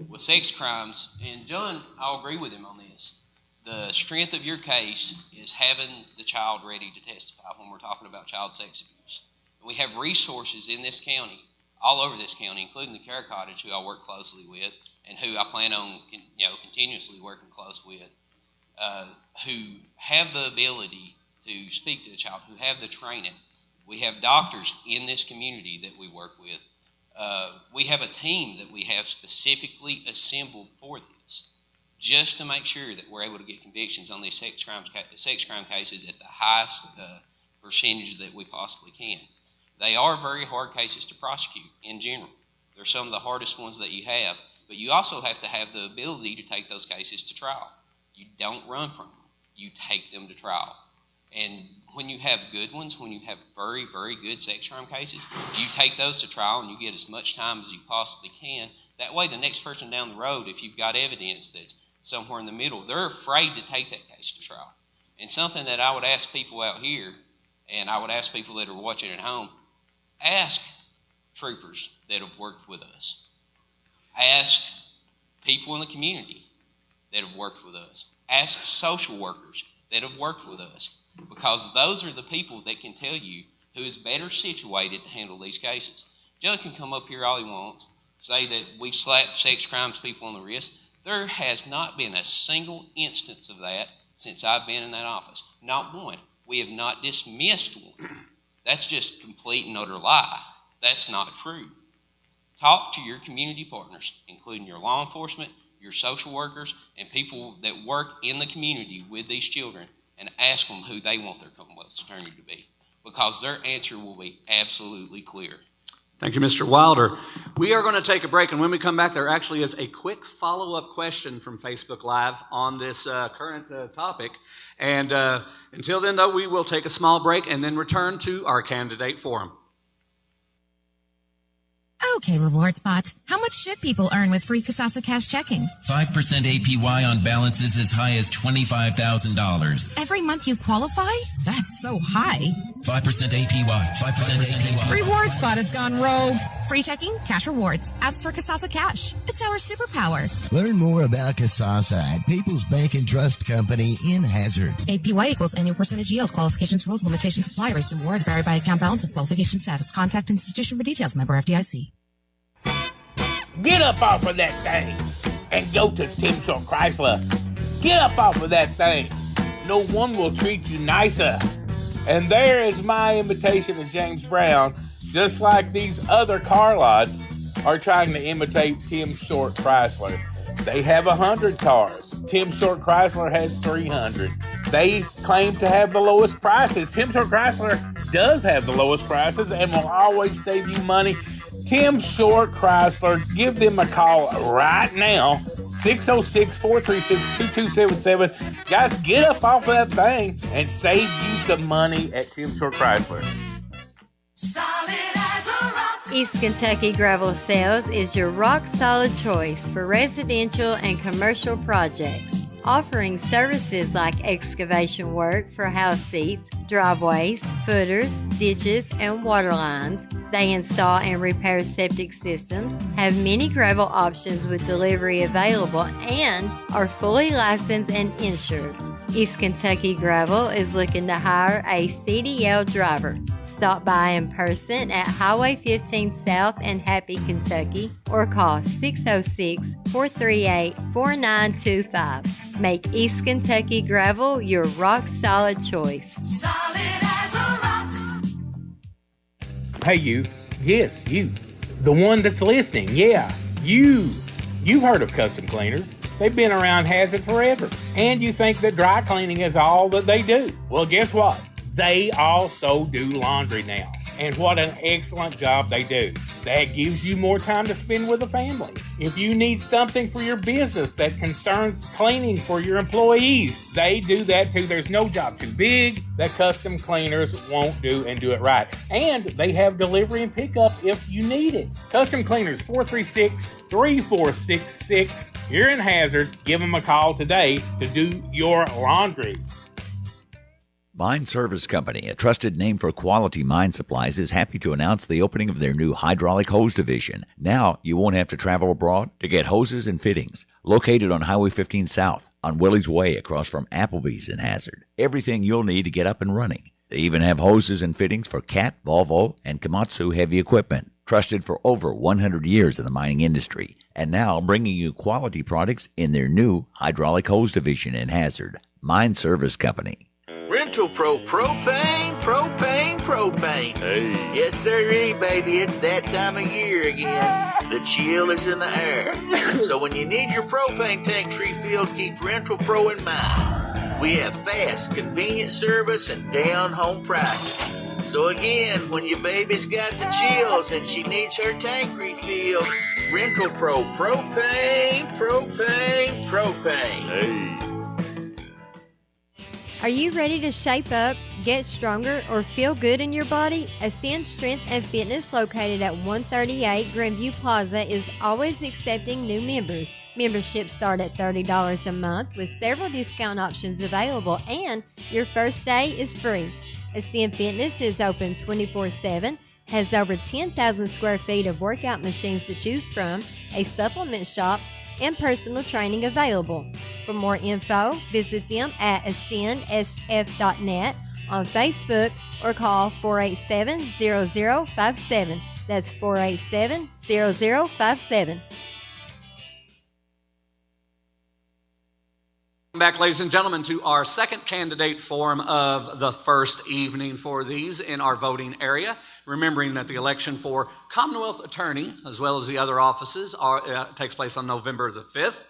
S20: With sex crimes, and John, I'll agree with him on this, the strength of your case is having the child ready to testify when we're talking about child sex abuse. We have resources in this county, all over this county, including the Care Cottage, who I work closely with, and who I plan on continuously working close with, who have the ability to speak to the child, who have the training. We have doctors in this community that we work with. We have a team that we have specifically assembled for this, just to make sure that we're able to get convictions on these sex crime cases at the highest percentage that we possibly can. They are very hard cases to prosecute in general. They're some of the hardest ones that you have, but you also have to have the ability to take those cases to trial. You don't run from them. You take them to trial. And when you have good ones, when you have very, very good sex crime cases, you take those to trial and you get as much time as you possibly can. That way the next person down the road, if you've got evidence that's somewhere in the middle, they're afraid to take that case to trial. And something that I would ask people out here, and I would ask people that are watching at home, ask troopers that have worked with us. Ask people in the community that have worked with us. Ask social workers that have worked with us, because those are the people that can tell you who is better situated to handle these cases. John can come up here all he wants, say that we slapped sex crimes people on the wrist. There has not been a single instance of that since I've been in that office. Not one. We have not dismissed one. That's just complete and utter lie. That's not true. Talk to your community partners, including your law enforcement, your social workers, and people that work in the community with these children, and ask them who they want their Commonwealth's attorney to be, because their answer will be absolutely clear.
S1: Thank you, Mr. Wilder. We are going to take a break, and when we come back, there actually is a quick follow-up question from Facebook Live on this current topic. And until then, though, we will take a small break and then return to our candidate forum.
S2: Okay, Rewards Bot. How much should people earn with free Kasasa Cash checking?
S3: 5% APY on balances as high as $25,000.
S2: Every month you qualify? That's so high.
S3: 5% APY. 5% APY.
S2: Rewards Bot has gone rogue. Free checking, cash rewards. Ask for Kasasa Cash. It's our superpower.
S4: Learn more about Kasasa at People's Bank and Trust Company in Hazard.
S2: APY equals annual percentage yield. Qualifications, rules, limitations, apply. Rates and rewards vary by account balance and qualification status. Contact institution for details. Member FDIC.
S5: Get up off of that thing and go to Tim Short Chrysler. Get up off of that thing. No one will treat you nicer. And there is my invitation to James Brown, just like these other car lots are trying to imitate Tim Short Chrysler. They have 100 cars. Tim Short Chrysler has 300. They claim to have the lowest prices. Tim Short Chrysler does have the lowest prices and will always save you money. Tim Short Chrysler, give them a call right now, 606-436-2277. Guys, get up off of that thing and save you some money at Tim Short Chrysler.
S7: Solid as a rock.
S6: East Kentucky Gravel Sales is your rock-solid choice for residential and commercial projects, offering services like excavation work for house seats, driveways, footers, ditches, and water lines. They install and repair septic systems, have many gravel options with delivery available, and are fully licensed and insured. East Kentucky Gravel is looking to hire a CDL driver. Stop by in person at Highway 15 South in Happy, Kentucky, or call 606-438-4925. Make East Kentucky Gravel your rock-solid choice.
S7: Solid as a rock.
S5: Hey, you. Yes, you. The one that's listening. Yeah, you. You've heard of Custom Cleaners. They've been around Hazard forever. And you think that dry cleaning is all that they do. Well, guess what? They also do laundry now. And what an excellent job they do. That gives you more time to spend with the family. If you need something for your business that concerns cleaning for your employees, they do that too. There's no job too big that Custom Cleaners won't do and do it right. And they have delivery and pickup if you need it. Custom Cleaners, 436-3466. You're in Hazard. Give them a call today to do your laundry.
S8: Mine Service Company, a trusted name for quality mine supplies, is happy to announce the opening of their new hydraulic hose division. Now you won't have to travel abroad to get hoses and fittings. Located on Highway 15 South, on Willie's Way across from Applebee's in Hazard. Everything you'll need to get up and running. They even have hoses and fittings for Cat, Volvo, and Komatsu heavy equipment. Trusted for over 100 years in the mining industry. And now bringing you quality products in their new hydraulic hose division in Hazard. Mine Service Company.
S9: Rental Pro Propane, Propane, Propane.
S13: Hey.
S9: Yes, sirree, baby, it's that time of year again. The chill is in the air. So when you need your propane tank refilled, keep Rental Pro in mind. We have fast, convenient service and down-home pricing. So again, when your baby's got the chills and she needs her tank refilled, Rental Pro Propane, Propane, Propane.
S13: Hey.
S6: Are you ready to shape up, get stronger, or feel good in your body? Ascend Strength and Fitness, located at 138 Grandview Plaza, is always accepting new members. Memberships start at $30 a month with several discount options available, and your first day is free. Ascend Fitness is open 24/7, has over 10,000 square feet of workout machines to choose from, a supplement shop, and personal training available. For more info, visit them at ascendsf.net, on Facebook, or call 487-0057. That's 487-0057.
S1: Welcome back, ladies and gentlemen, to our second candidate forum of the first evening for these in our voting area. Remembering that the election for Commonwealth Attorney, as well as the other offices, takes place on November the 5th.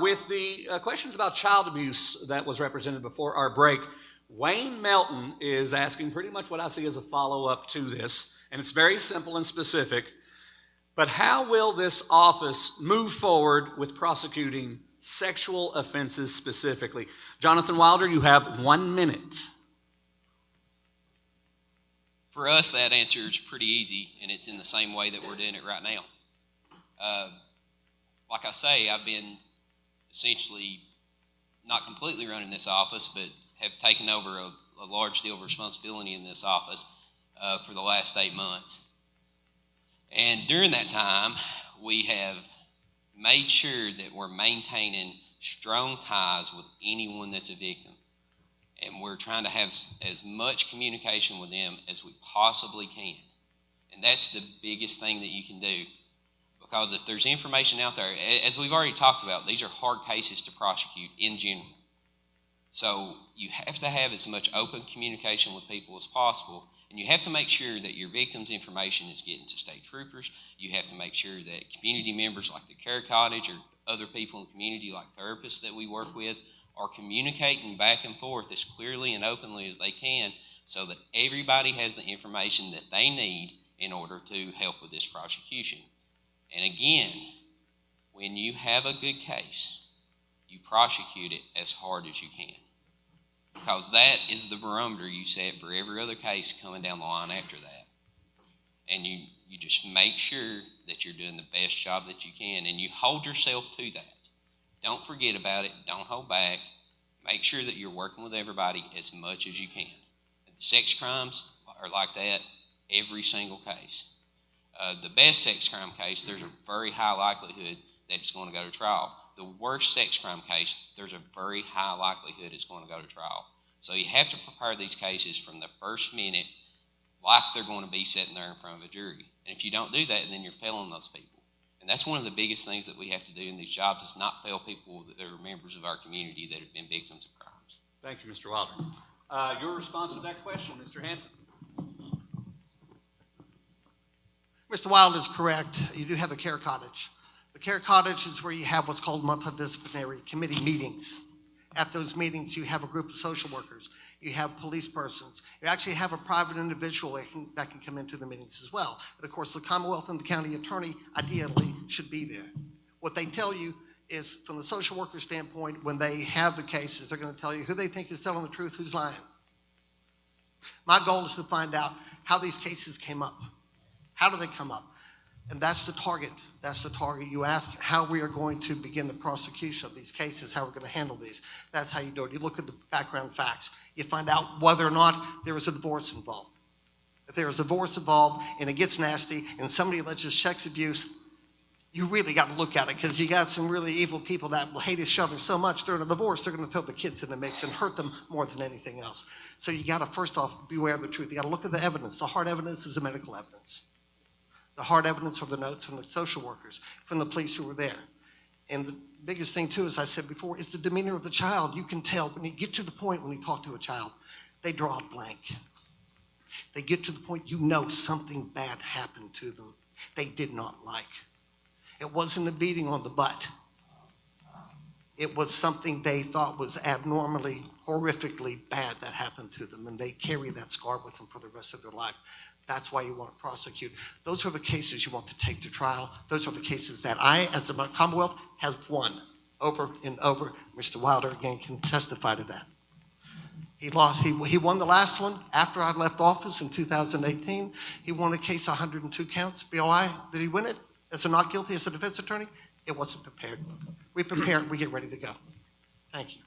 S1: With the questions about child abuse that was represented before our break, Wayne Melton is asking pretty much what I see as a follow-up to this, and it's very simple and specific. But how will this office move forward with prosecuting sexual offenses specifically? Jonathan Wilder, you have 1 minute.
S20: For us, that answer is pretty easy, and it's in the same way that we're doing it right now. Like I say, I've been essentially not completely running this office, but have taken over a large deal of responsibility in this office for the last 8 months. And during that time, we have made sure that we're maintaining strong ties with anyone that's a victim. And we're trying to have as much communication with them as we possibly can. And that's the biggest thing that you can do. Because if there's information out there, as we've already talked about, these are hard cases to prosecute in general. So you have to have as much open communication with people as possible. And you have to make sure that your victim's information is getting to state troopers. You have to make sure that community members like the Care Cottage or other people in the community like therapists that we work with are communicating back and forth as clearly and openly as they can so that everybody has the information that they need in order to help with this prosecution. And again, when you have a good case, you prosecute it as hard as you can. Because that is the barometer you set for every other case coming down the line after that. And You just make sure that you're doing the best job that you can, and you hold yourself to that. Don't forget about it. Don't hold back. Make sure that you're working with everybody as much as you can. Sex crimes are like that every single case. The best sex crime case, there's a very high likelihood that it's going to go to trial. The worst sex crime case, there's a very high likelihood it's going to go to trial. So you have to prepare these cases from the first minute like they're going to be sitting there in front of a jury. And if you don't do that, then you're failing those people. And that's one of the biggest things that we have to do in these jobs is not fail people that are members of our community that have been victims of crimes.
S1: Thank you, Mr. Wilder. Your response to that question, Mr. Hanson.
S21: Mr. Wilder is correct. You do have a care cottage. The care cottage is where you have what's called multidisciplinary committee meetings. At those meetings, you have a group of social workers. You have police persons. You actually have a private individual that can come into the meetings as well. But of course, the Commonwealth and the county attorney ideally should be there. What they tell you is, from the social worker standpoint, when they have the cases, they're going to tell you who they think is telling the truth, who's lying. My goal is to find out how these cases came up. How do they come up? And that's the target. That's the target. You ask how we are going to begin the prosecution of these cases, how we're going to handle these. That's how you do it. You look at the background facts. You find out whether or not there was a divorce involved. If there was a divorce involved and it gets nasty and somebody alleges sex abuse, you really got to look at it, because you got some really evil people that will hate each other so much during a divorce, they're going to throw the kids in the mix and hurt them more than anything else. So you got to, first off, beware of the truth. You got to look at the evidence. The hard evidence is the medical evidence. The hard evidence are the notes from the social workers, from the police who were there. And the biggest thing, too, as I said before, is the demeanor of the child. You can tell when you get to the point when you talk to a child, they draw a blank. They get to the point you know something bad happened to them they did not like. It wasn't a beating on the butt. It was something they thought was abnormally, horrifically bad that happened to them, and they carry that scar with them for the rest of their life. That's why you want to prosecute. Those are the cases you want to take to trial. Those are the cases that I, as a Commonwealth, has won over and over. Mr. Wilder, again, can testify to that. He lost. He won the last one after I left office in 2018. He won a case, 102 counts, BOI. Did he win it as a not guilty as a defense attorney? It wasn't prepared. We prepare, we get ready to go. Thank you.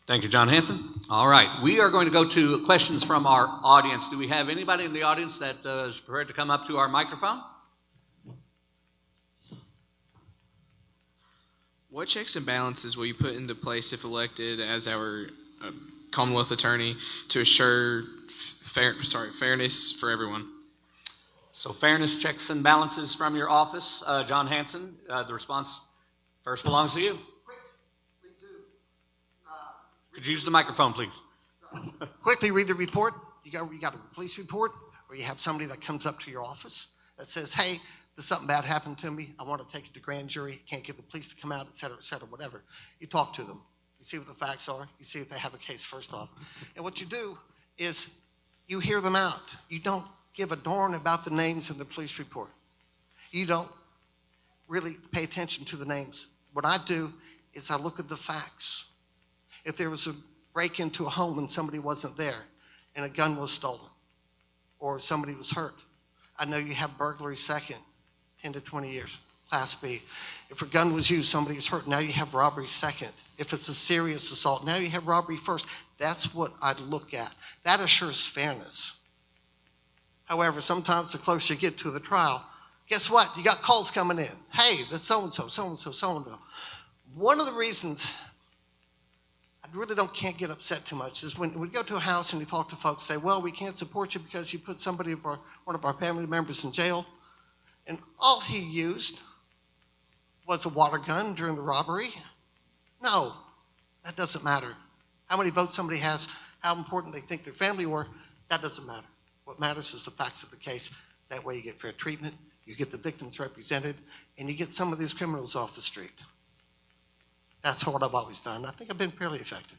S1: Thank you, John Hanson. All right, we are going to go to questions from our audience. Do we have anybody in the audience that is prepared to come up to our microphone?
S18: What checks and balances will you put into place if elected as our Commonwealth Attorney to assure fairness for everyone?
S1: So fairness checks and balances from your office, John Hanson. The response first belongs to you. Could you use the microphone, please?
S21: Quickly read the report. You got a police report, or you have somebody that comes up to your office that says, hey, there's something bad happened to me. I want to take it to grand jury. Can't get the police to come out, et cetera, whatever. You talk to them. You see what the facts are. You see if they have a case first off. And what you do is you hear them out. You don't give a darn about the names in the police report. You don't really pay attention to the names. What I do is I look at the facts. If there was a break into a home and somebody wasn't there and a gun was stolen or somebody was hurt, I know you have burglary second, 10 to 20 years, Class B. If a gun was used, somebody was hurt, now you have robbery second. If it's a serious assault, now you have robbery first. That's what I'd look at. That assures fairness. However, sometimes the closer you get to the trial, guess what? You got calls coming in. Hey, that's so-and-so, so-and-so, so-and-so. One of the reasons I really can't get upset too much is when we go to a house and we talk to folks, say, well, we can't support you because you put one of our family members in jail, and all he used was a water gun during the robbery. No, that doesn't matter. How many votes somebody has, how important they think their family were, that doesn't matter. What matters is the facts of the case. That way you get fair treatment, you get the victims represented, and you get some of these criminals off the street. That's what I've always done. I think I've been fairly effective.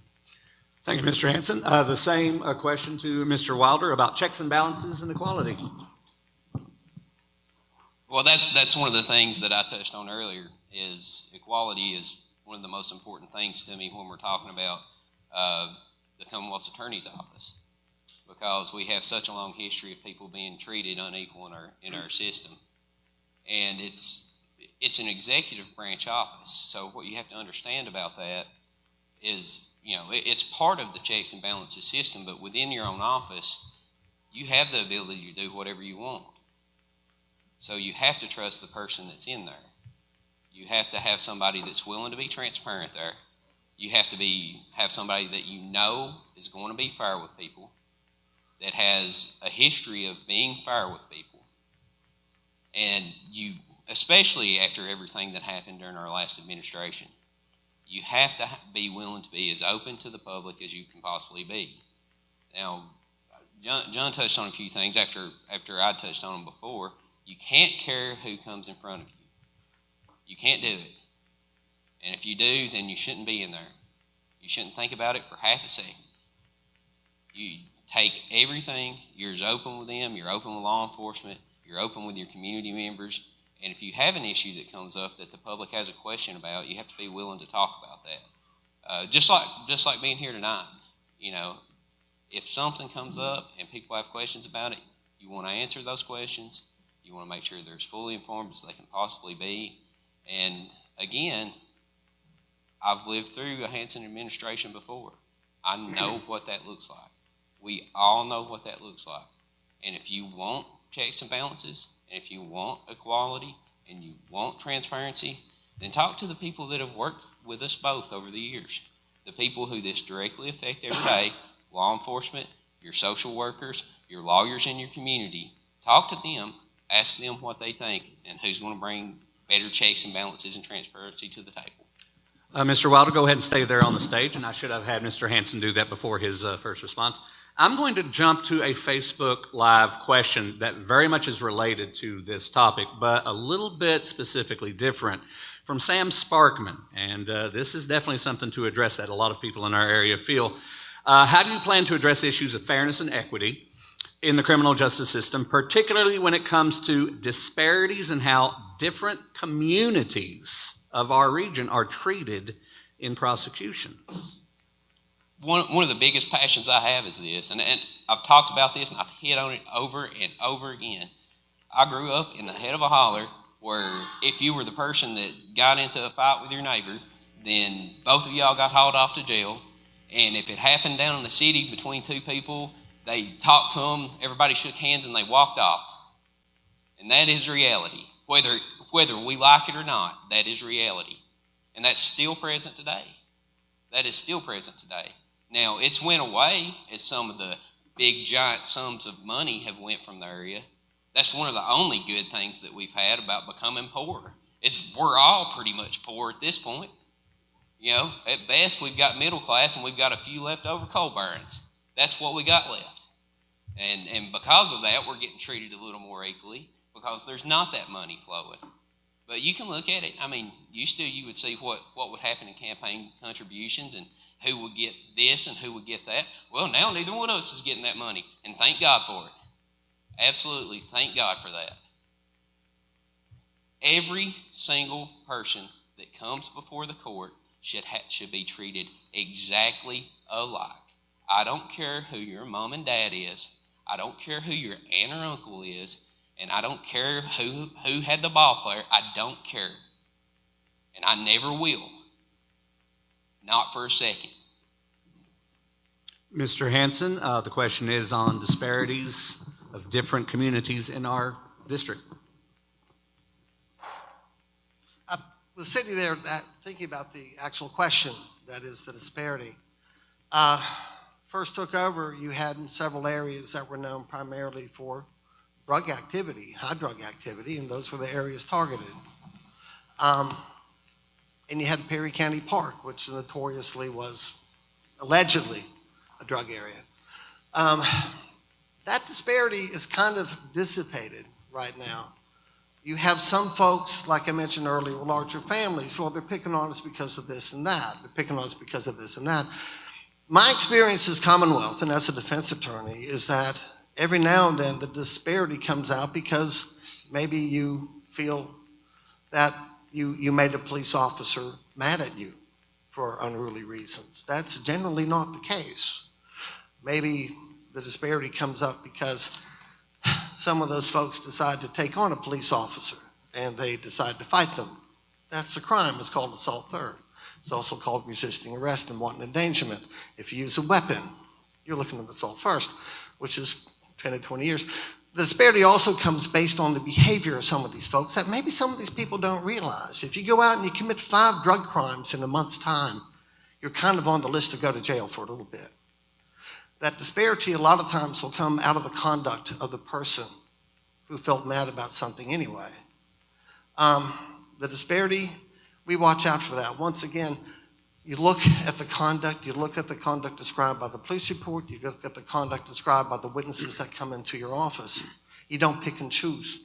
S1: Thank you, Mr. Hanson. The same question to Mr. Wilder about checks and balances and equality.
S20: Well, that's one of the things that I touched on earlier, is equality is one of the most important things to me when we're talking about the Commonwealth's Attorney's Office. because we have such a long history of people being treated unequal in our system. And it's an executive branch office. So what you have to understand about that is, it's part of the checks and balances system, but within your own office, you have the ability to do whatever you want. So you have to trust the person that's in there. You have to have somebody that's willing to be transparent there. You have to have somebody that you know is going to be fair with people, that has a history of being fair with people. And you, especially after everything that happened during our last administration, you have to be willing to be as open to the public as you can possibly be. Now, John touched on a few things after I touched on them before. You can't care who comes in front of you. You can't do it. And if you do, then you shouldn't be in there. You shouldn't think about it for half a second. You take everything, you're as open with them, you're open with law enforcement, you're open with your community members, and if you have an issue that comes up that the public has a question about, you have to be willing to talk about that. Just like being here tonight, if something comes up and people have questions about it, you want to answer those questions. You want to make sure they're as fully informed as they can possibly be. And again, I've lived through a Hanson administration before. I know what that looks like. We all know what that looks like. And if you want checks and balances, and if you want equality, and you want transparency, then talk to the people that have worked with us both over the years. The people who this directly affect every day, law enforcement, your social workers, your lawyers in your community. Talk to them, ask them what they think, and who's going to bring better checks and balances and transparency to the table.
S1: Mr. Wilder, go ahead and stay there on the stage, and I should have had Mr. Hanson do that before his first response. I'm going to jump to a Facebook Live question that very much is related to this topic, but a little bit specifically different, from Sam Sparkman. And this is definitely something to address that a lot of people in our area feel. How do you plan to address issues of fairness and equity in the criminal justice system, particularly when it comes to disparities in how different communities of our region are treated in prosecutions?
S20: One of the biggest passions I have is this, and I've talked about this and I've hit on it over and over again. I grew up in the head of a holler where if you were the person that got into a fight with your neighbor, then both of y'all got hauled off to jail. And if it happened down in the city between two people, they talked to them, everybody shook hands, and they walked off. And that is reality. Whether we like it or not, that is reality. And that's still present today. That is still present today. Now, it's went away as some of the big giant sums of money have went from the area. That's one of the only good things that we've had about becoming poor. We're all pretty much poor at this point. At best, we've got middle class and we've got a few leftover coal barons. That's what we got left. And because of that, we're getting treated a little more equally because there's not that money flowing. But you can look at it. I mean, you would see what would happen in campaign contributions and who would get this and who would get that. Well, now neither one of us is getting that money, and thank God for it. Absolutely, thank God for that. Every single person that comes before the court should be treated exactly alike. I don't care who your mom and dad is. I don't care who your aunt or uncle is. And I don't care who had the ball player. I don't care. And I never will. Not for a second.
S1: Mr. Hanson, the question is on disparities of different communities in our district.
S21: I was sitting there thinking about the actual question, that is the disparity. First took over, you had in several areas that were known primarily for drug activity, high drug activity, and those were the areas targeted. And you had Perry County Park, which notoriously was allegedly a drug area. That disparity is kind of dissipated right now. You have some folks, like I mentioned earlier, with larger families. Well, they're picking on us because of this and that. They're picking on us because of this and that. My experience as Commonwealth and as a defense attorney is that every now and then the disparity comes out because maybe you feel that you made a police officer mad at you for unruly reasons. That's generally not the case. Maybe the disparity comes up because some of those folks decide to take on a police officer and they decide to fight them. That's a crime. It's called assault third. It's also called resisting arrest and wanton endangerment. If you use a weapon, you're looking at assault first, which is 10 to 20 years. The disparity also comes based on the behavior of some of these folks that maybe some of these people don't realize. If you go out and you commit 5 drug crimes in a month's time, you're kind of on the list to go to jail for a little bit. That disparity a lot of times will come out of the conduct of the person who felt mad about something anyway. The disparity, we watch out for that. Once again, you look at the conduct, you look at the conduct described by the police report, you look at the conduct described by the witnesses that come into your office. You don't pick and choose.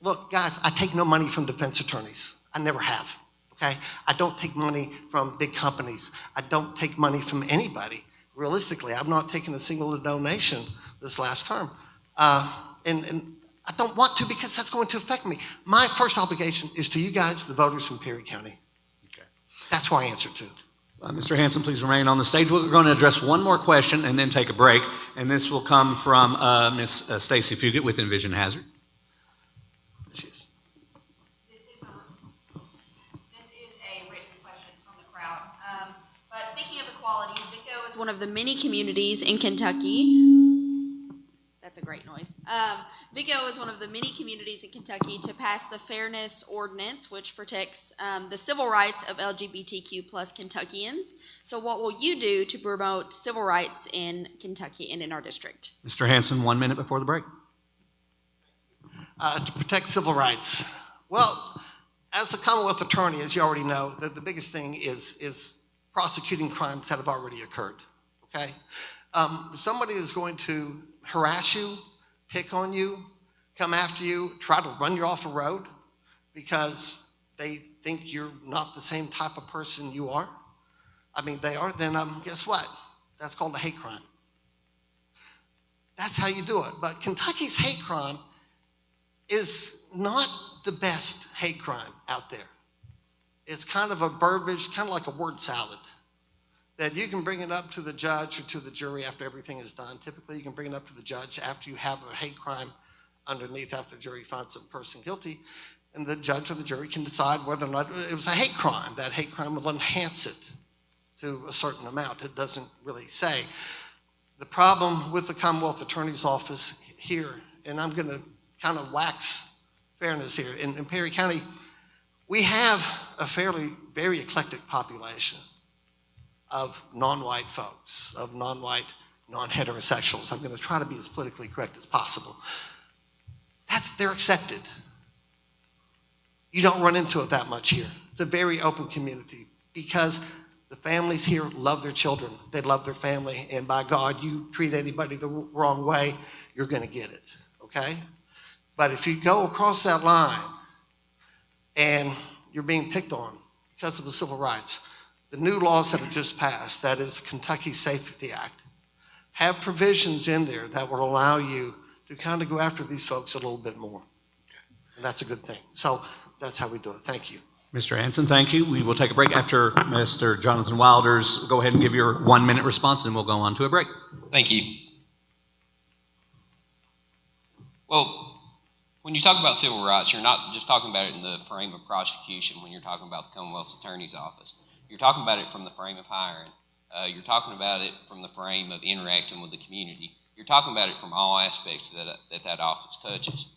S21: Look, guys, I take no money from defense attorneys. I never have, okay? I don't take money from big companies. I don't take money from anybody. Realistically, I've not taken a single donation this last term. And I don't want to because that's going to affect me. My first obligation is to you guys, the voters from Perry County. That's who I answer to.
S1: Mr. Hanson, please remain on the stage. We're going to address one more question and then take a break. And this will come from Ms. Stacy Fugit with Envision Hazard.
S11: This is a written question from the crowd. But speaking of equality, Vico is one of the many communities in Kentucky. That's a great noise. Vigo is one of the many communities in Kentucky to pass the Fairness Ordinance, which protects the civil rights of LGBTQ plus Kentuckians. So what will you do to promote civil rights in Kentucky and in our district?
S1: Mr. Hanson, 1 minute before the break.
S21: To protect civil rights. Well, as the Commonwealth Attorney, as you already know, the biggest thing is prosecuting crimes that have already occurred, okay? If somebody is going to harass you, pick on you, come after you, try to run you off a road because they think you're not the same type of person you are, I mean, they are, then guess what? That's called a hate crime. That's how you do it. But Kentucky's hate crime is not the best hate crime out there. It's kind of a verbiage, kind of like a word salad, that you can bring it up to the judge or to the jury after everything is done. Typically, you can bring it up to the judge after you have a hate crime underneath, after the jury finds the person guilty, and the judge or the jury can decide whether or not it was a hate crime. That hate crime will enhance it to a certain amount. It doesn't really say. The problem with the Commonwealth Attorney's Office here, and I'm going to kind of wax fairness here, in Perry County, we have a very eclectic population of non-white folks, of non-white, non-heterosexuals. I'm going to try to be as politically correct as possible. They're accepted. You don't run into it that much here. It's a very open community because the families here love their children. They love their family, and by God, you treat anybody the wrong way, you're going to get it, okay? But if you go across that line and you're being picked on because of the civil rights, the new laws that have just passed, that is the Kentucky Safety Act, have provisions in there that will allow you to kind of go after these folks a little bit more. And that's a good thing. So that's how we do it. Thank you.
S1: Mr. Hanson, thank you. We will take a break after Mr. Jonathan Wilders. Go ahead and give your 1 minute response, and we'll go on to a break.
S20: Thank you. Well, when you talk about civil rights, you're not just talking about it in the frame of prosecution when you're talking about the Commonwealth Attorney's Office. You're talking about it from the frame of hiring. You're talking about it from the frame of interacting with the community. You're talking about it from all aspects that office touches.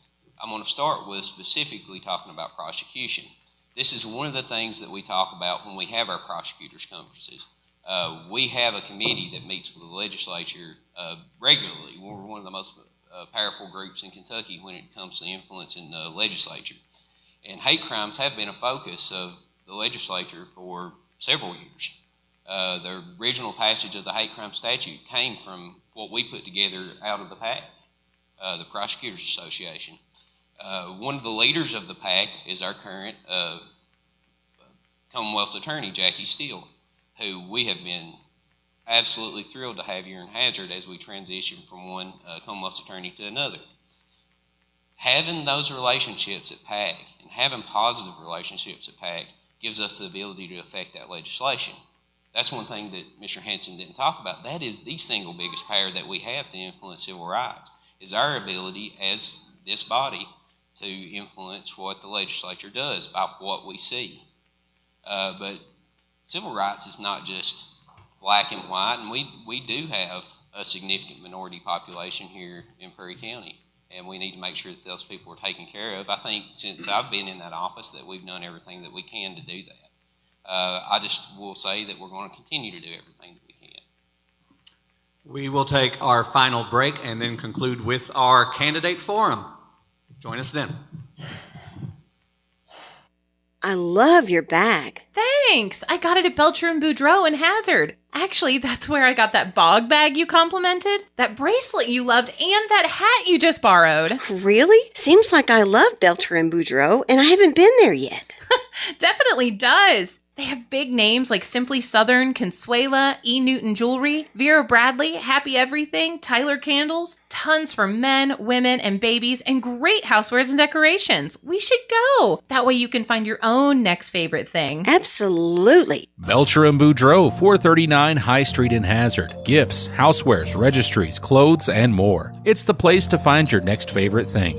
S20: I'm going to start with specifically talking about prosecution. This is one of the things that we talk about when we have our prosecutors' conferences. We have a committee that meets with the legislature regularly. We're one of the most powerful groups in Kentucky when it comes to influence in the legislature. And hate crimes have been a focus of the legislature for several years. The original passage of the hate crime statute came from what we put together out of the PAC, the Prosecutors Association. One of the leaders of the PAC is our current Commonwealth Attorney, Jackie Steele, who we have been absolutely thrilled to have here in Hazard as we transition from one Commonwealth Attorney to another. Having those relationships at PAC and having positive relationships at PAC gives us the ability to affect that legislation. That's one thing that Mr. Hanson didn't talk about. That is the single biggest power that we have to influence civil rights, is our ability as this body to influence what the legislature does by what we see. But civil rights is not just black and white, and we do have a significant minority population here in Perry County, and we need to make sure that those people are taken care of. I think since I've been in that office that we've done everything that we can to do that. I just will say that we're going to continue to do everything that we can.
S1: We will take our final break and then conclude with our candidate forum. Join us then.
S15: I love your bag.
S16: Thanks. I got it at Belcher and Boudreaux in Hazard. Actually, that's where I got that bog bag you complimented, that bracelet you loved, and that hat you just borrowed.
S15: Really? Seems like I love Belcher and Boudreaux, and I haven't been there yet.
S16: Definitely does. They have big names like Simply Southern, Consuela, E. Newton Jewelry, Vera Bradley, Happy Everything, Tyler Candles, tons for men, women, and babies, and great housewares and decorations. We should go. That way you can find your own next favorite thing.
S15: Absolutely.
S14: Belcher and Boudreaux, 439 High Street in Hazard. Gifts, housewares, registries, clothes, and more. It's the place to find your next favorite thing.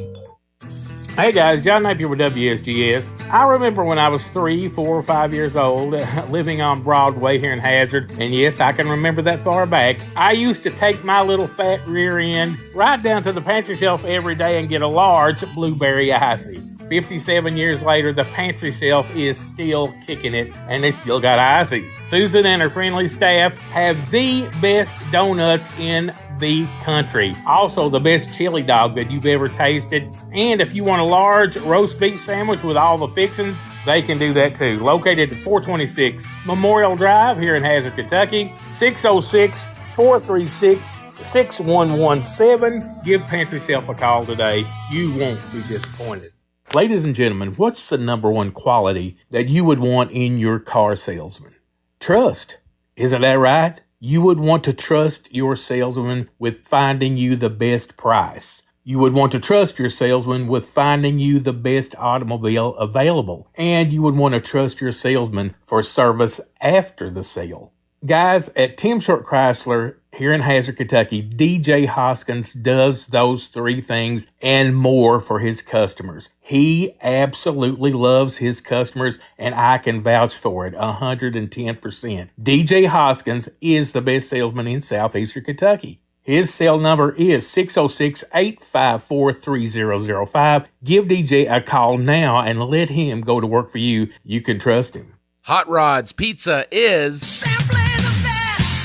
S5: Hey guys, John Napier with WSGS. I remember when I was 3, 4, or 5 years old, living on Broadway here in Hazard, and yes, I can remember that far back. I used to take my little fat rear end right down to the pantry shelf every day and get a large blueberry icy. 57 years later, the pantry shelf is still kicking it, and they still got ices. Susan and her friendly staff have the best donuts in the country. Also, the best chili dog that you've ever tasted. And if you want a large roast beef sandwich with all the fixings, they can do that too. Located at 426 Memorial Drive here in Hazard, Kentucky. 606-436-6117. Give Pantry Shelf a call today. You won't be disappointed. Ladies and gentlemen, what's the number one quality that you would want in your car salesman? Trust. Isn't that right? You would want to trust your salesman with finding you the best price. You would want to trust your salesman with finding you the best automobile available. And you would want to trust your salesman for service after the sale. Guys, at Tim Short Chrysler here in Hazard, Kentucky, DJ Hoskins does those three things and more for his customers. He absolutely loves his customers, and I can vouch for it 110%. DJ Hoskins is the best salesman in southeastern Kentucky. His cell number is 606-854-3005. Give DJ a call now and let him go to work for you. You can trust him.
S14: Hot Rods Pizza is...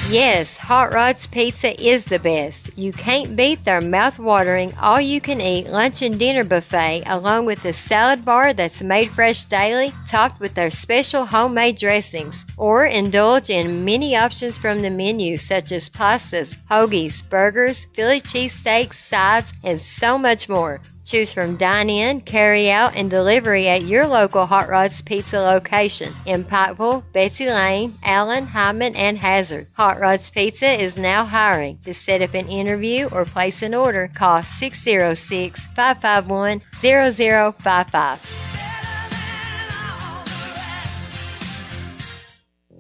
S6: Yes, Hot Rods Pizza is the best. You can't beat their mouth-watering, all-you-can-eat lunch and dinner buffet, along with the salad bar that's made fresh daily, topped with their special homemade dressings. Or indulge in many options from the menu, such as pastas, hoagies, burgers, Philly cheesesteaks, sides, and so much more. Choose from dine-in, carry-out, and delivery at your local Hot Rods Pizza location in Pikeville, Betsy Lane, Allen, Hyman, and Hazard. Hot Rods Pizza is now hiring. To set up an interview or place an order, call 606-551-0055.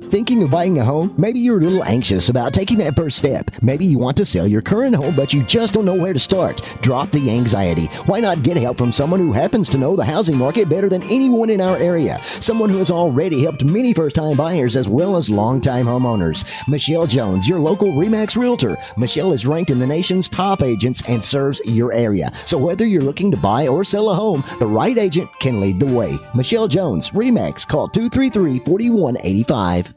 S4: Thinking of buying a home? Maybe you're a little anxious about taking that first step. Maybe you want to sell your current home, but you just don't know where to start. Drop the anxiety. Why not get help from someone who happens to know the housing market better than anyone in our area? Someone who has already helped many first-time buyers as well as long-time homeowners. Michelle Jones, your local RE/MAX realtor. Michelle is ranked in the nation's top agents and serves your area. So whether you're looking to buy or sell a home, the right agent can lead the way. Michelle Jones, RE/MAX. Call 233-4185.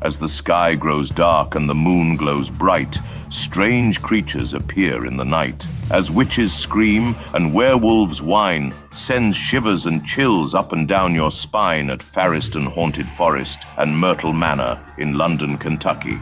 S13: As the sky grows dark and the moon glows bright, strange creatures appear in the night. As witches scream and werewolves whine, sends shivers and chills up and down your spine at Farriston Haunted Forest and Myrtle Manor in London, Kentucky.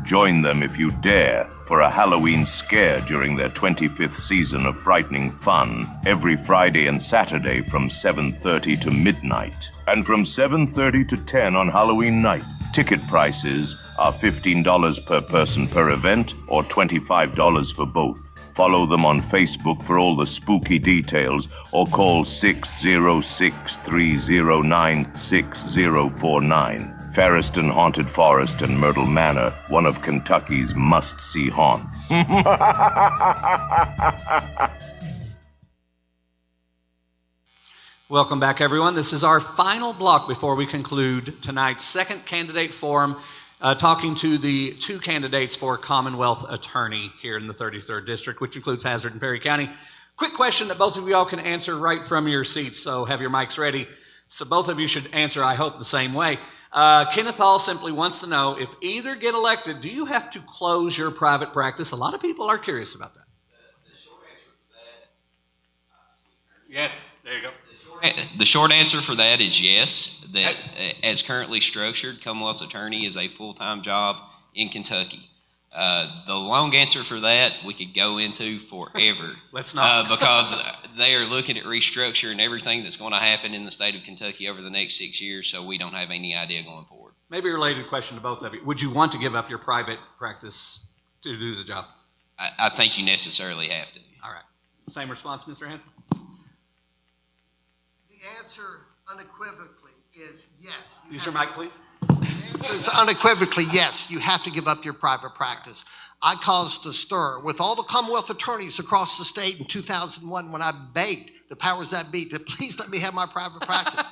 S13: Join them if you dare for a Halloween scare during their 25th season of frightening fun every Friday and Saturday from 7:30 to midnight. And from 7:30 to 10 on Halloween night. Ticket prices are $15 per person per event or $25 for both. Follow them on Facebook for all the spooky details or call 606-309-6049. Fairest and Haunted Forest and Myrtle Manor, one of Kentucky's must-see haunts.
S1: Welcome back, everyone. This is our final block before we conclude tonight's second candidate forum, talking to the two candidates for Commonwealth Attorney here in the 33rd District, which includes Hazard and Perry County. Quick question that both of you all can answer right from your seats, so have your mics ready. So both of you should answer, I hope, the same way. Kenneth Hall simply wants to know, if either get elected, do you have to close your private practice? A lot of people are curious about that.
S20: The short answer for that...
S1: Yes, there you go.
S20: The short answer for that is yes. That as currently structured, Commonwealth's Attorney is a full-time job in Kentucky. The long answer for that we could go into forever.
S1: Let's not.
S20: Because they are looking at restructuring everything that's going to happen in the state of Kentucky over the next 6 years, so we don't have any idea going forward.
S1: Maybe a related question to both of you. Would you want to give up your private practice to do the job?
S20: I think you necessarily have to.
S1: All right. Same response, Mr. Hanson?
S21: The answer unequivocally is yes.
S1: Use your mic, please.
S21: The answer is unequivocally yes. You have to give up your private practice. I caused a stir with all the Commonwealth attorneys across the state in 2001 when I begged the powers that be to please let me have my private practice.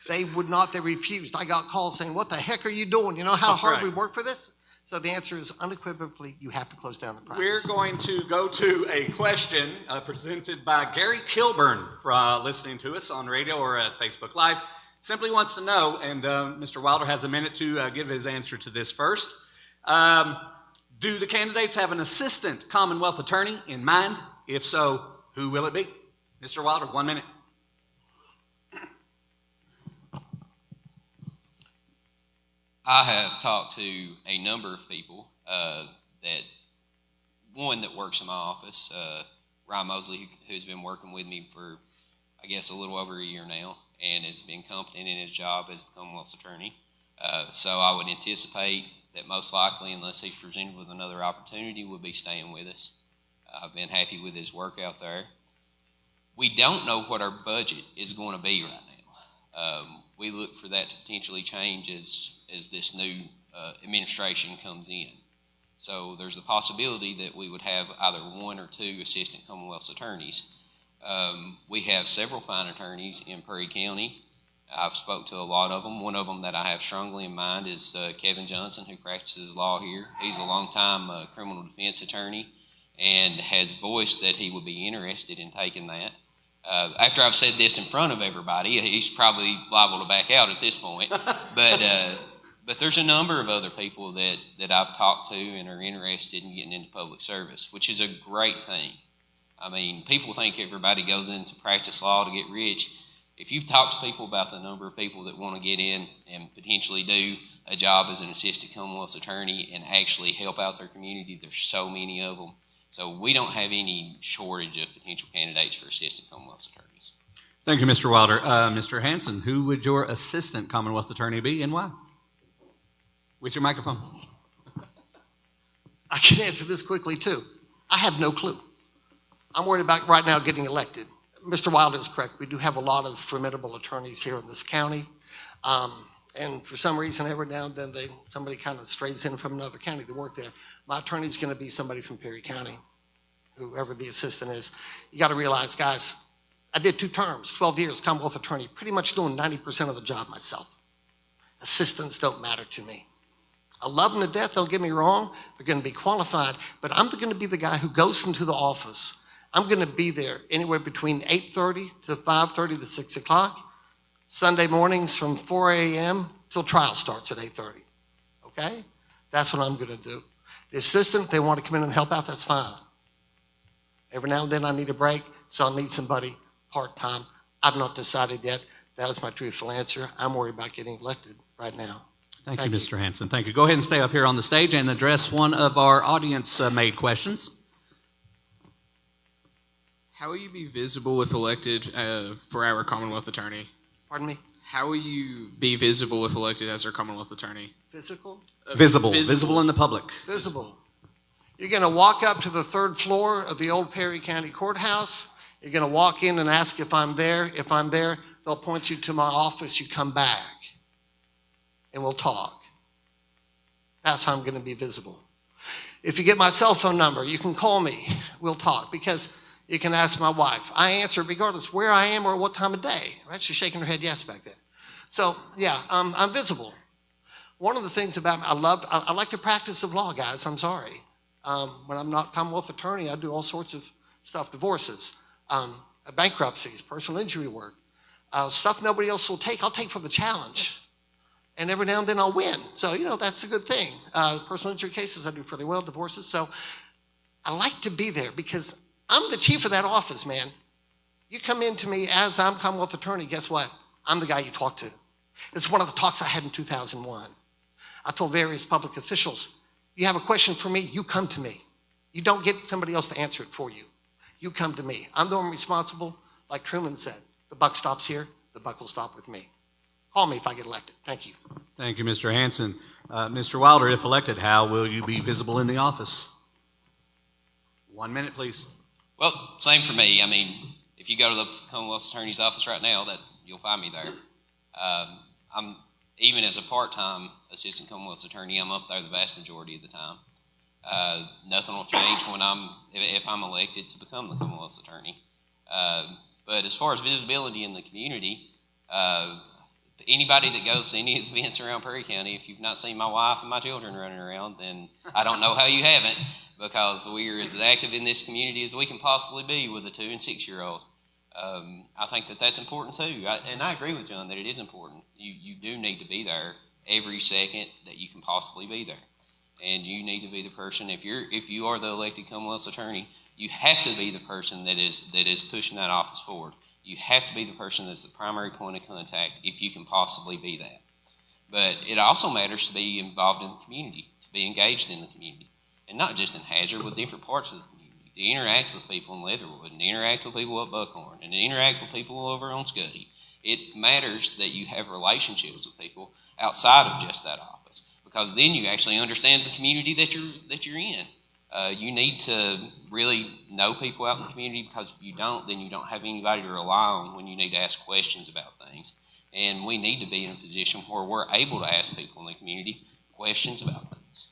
S21: They would not. They refused. I got calls saying, "What the heck are you doing? You know how hard we work for this?" So the answer is unequivocally, you have to close down the practice.
S1: We're going to go to a question presented by Gary Kilburn for listening to us on radio or at Facebook Live. Simply wants to know, and Mr. Wilder has a minute to give his answer to this first. Do the candidates have an assistant Commonwealth attorney in mind? If so, who will it be? Mr. Wilder, 1 minute.
S20: I have talked to a number of people that works in my office, Ryan Mosley, who's been working with me for, I guess, a little over a year now, and has been competent in his job as the Commonwealth's attorney. So I would anticipate that most likely, unless he's presented with another opportunity, will be staying with us. I've been happy with his work out there. We don't know what our budget is going to be right now. We look for that to potentially change as this new administration comes in. So there's the possibility that we would have either one or two assistant Commonwealth's attorneys. We have several fine attorneys in Perry County. I've spoke to a lot of them. One of them that I have strongly in mind is Kevin Johnson, who practices law here. He's a longtime criminal defense attorney and has voiced that he would be interested in taking that. After I've said this in front of everybody, he's probably liable to back out at this point. But there's a number of other people that I've talked to and are interested in getting into public service, which is a great thing. I mean, people think everybody goes into practice law to get rich. If you talk to people about the number of people that want to get in and potentially do a job as an assistant Commonwealth's attorney and actually help out their community, there's so many of them. So we don't have any shortage of potential candidates for assistant Commonwealth's attorneys.
S1: Thank you, Mr. Wilder. Mr. Hanson, who would your assistant Commonwealth attorney be and why? With your microphone.
S21: I can answer this quickly, too. I have no clue. I'm worried about right now getting elected. Mr. Wilder is correct. We do have a lot of formidable attorneys here in this county. And for some reason, every now and then, somebody kind of strays in from another county to work there. My attorney is going to be somebody from Perry County, whoever the assistant is. You got to realize, guys, I did 2 terms, 12 years, Commonwealth attorney, pretty much doing 90% of the job myself. Assistants don't matter to me. I love them to death, don't get me wrong. They're going to be qualified, but I'm going to be the guy who goes into the office. I'm going to be there anywhere between 8:30 to 5:30 to 6 o'clock. Sunday mornings from 4 a.m. till trial starts at 8:30. Okay? That's what I'm going to do. The assistant, they want to come in and help out, that's fine. Every now and then I need a break, so I'll need somebody part-time. I've not decided yet. That is my truthful answer. I'm worried about getting elected right now.
S1: Thank you, Mr. Hanson. Thank you. Go ahead and stay up here on the stage and address one of our audience-made questions.
S18: How will you be visible if elected for our Commonwealth attorney?
S21: Pardon me?
S18: How will you be visible if elected as our Commonwealth attorney?
S21: Physical?
S1: Visible in the public.
S21: Visible. You're going to walk up to the 3rd floor of the old Perry County Courthouse. You're going to walk in and ask if I'm there. If I'm there, they'll point you to my office. You come back. and we'll talk. That's how I'm going to be visible. If you get my cell phone number, you can call me. We'll talk, because you can ask my wife. I answer regardless where I am or what time of day. Right? She's shaking her head yes back there. So, yeah, I'm visible. One of the things about me, I like the practice of law, guys. I'm sorry. When I'm not Commonwealth attorney, I do all sorts of stuff, divorces, bankruptcies, personal injury work, stuff nobody else will take. I'll take for the challenge. And every now and then I'll win. So, that's a good thing. Personal injury cases, I do fairly well, divorces. So I like to be there because I'm the chief of that office, man. You come in to me as I'm Commonwealth attorney, guess what? I'm the guy you talk to. It's one of the talks I had in 2001. I told various public officials, you have a question for me, you come to me. You don't get somebody else to answer it for you. You come to me. I'm the one responsible. Like Truman said, the buck stops here, the buck will stop with me. Call me if I get elected. Thank you.
S1: Thank you, Mr. Hanson. Mr. Wilder, if elected, how will you be visible in the office? 1 minute, please.
S20: Well, same for me. I mean, if you go to the Commonwealth Attorney's office right now, that you'll find me there. I'm even as a part-time assistant Commonwealth Attorney, I'm up there the vast majority of the time. Nothing will change when if I'm elected to become the Commonwealth Attorney. But as far as visibility in the community, anybody that goes to any of the events around Perry County, if you've not seen my wife and my children running around, then I don't know how you haven't, because we are as active in this community as we can possibly be with a 2- and 6-year-old. I think that that's important too, and I agree with John that it is important. You do need to be there every second that you can possibly be there, and you need to be the person. If you are the elected Commonwealth Attorney, you have to be the person that is pushing that office forward. You have to be the person that's the primary point of contact if you can possibly be that. But it also matters to be involved in the community, to be engaged in the community, and not just in Hazard, but different parts of the community, to interact with people in Leatherwood, and interact with people at Buckhorn, and interact with people over on Scuddy. It matters that you have relationships with people outside of just that office, because then you actually understand the community that you're in. You need to really know people out in the community, because if you don't, then you don't have anybody to rely on when you need to ask questions about things. And we need to be in a position where we're able to ask people in the community questions about things.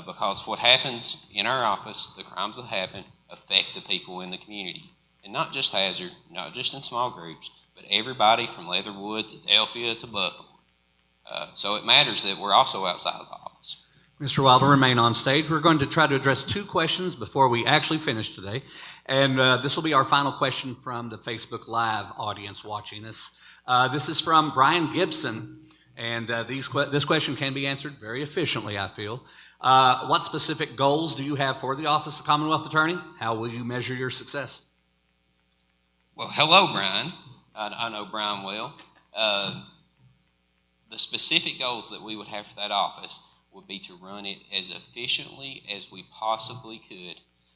S20: Because what happens in our office, the crimes that happen, affect the people in the community. And not just Hazard, not just in small groups, but everybody from Leatherwood to Delphia to Buckhorn. So it matters that we're also outside the office.
S1: Mr. Wilder, remain on stage. We're going to try to address 2 questions before we actually finish today. And this will be our final question from the Facebook Live audience watching us. This is from Brian Gibson, and this question can be answered very efficiently, I feel. What specific goals do you have for the Office of Commonwealth Attorney? How will you measure your success?
S20: Well, hello, Brian. I know Brian well. The specific goals that we would have for that office would be to run it as efficiently as we possibly could,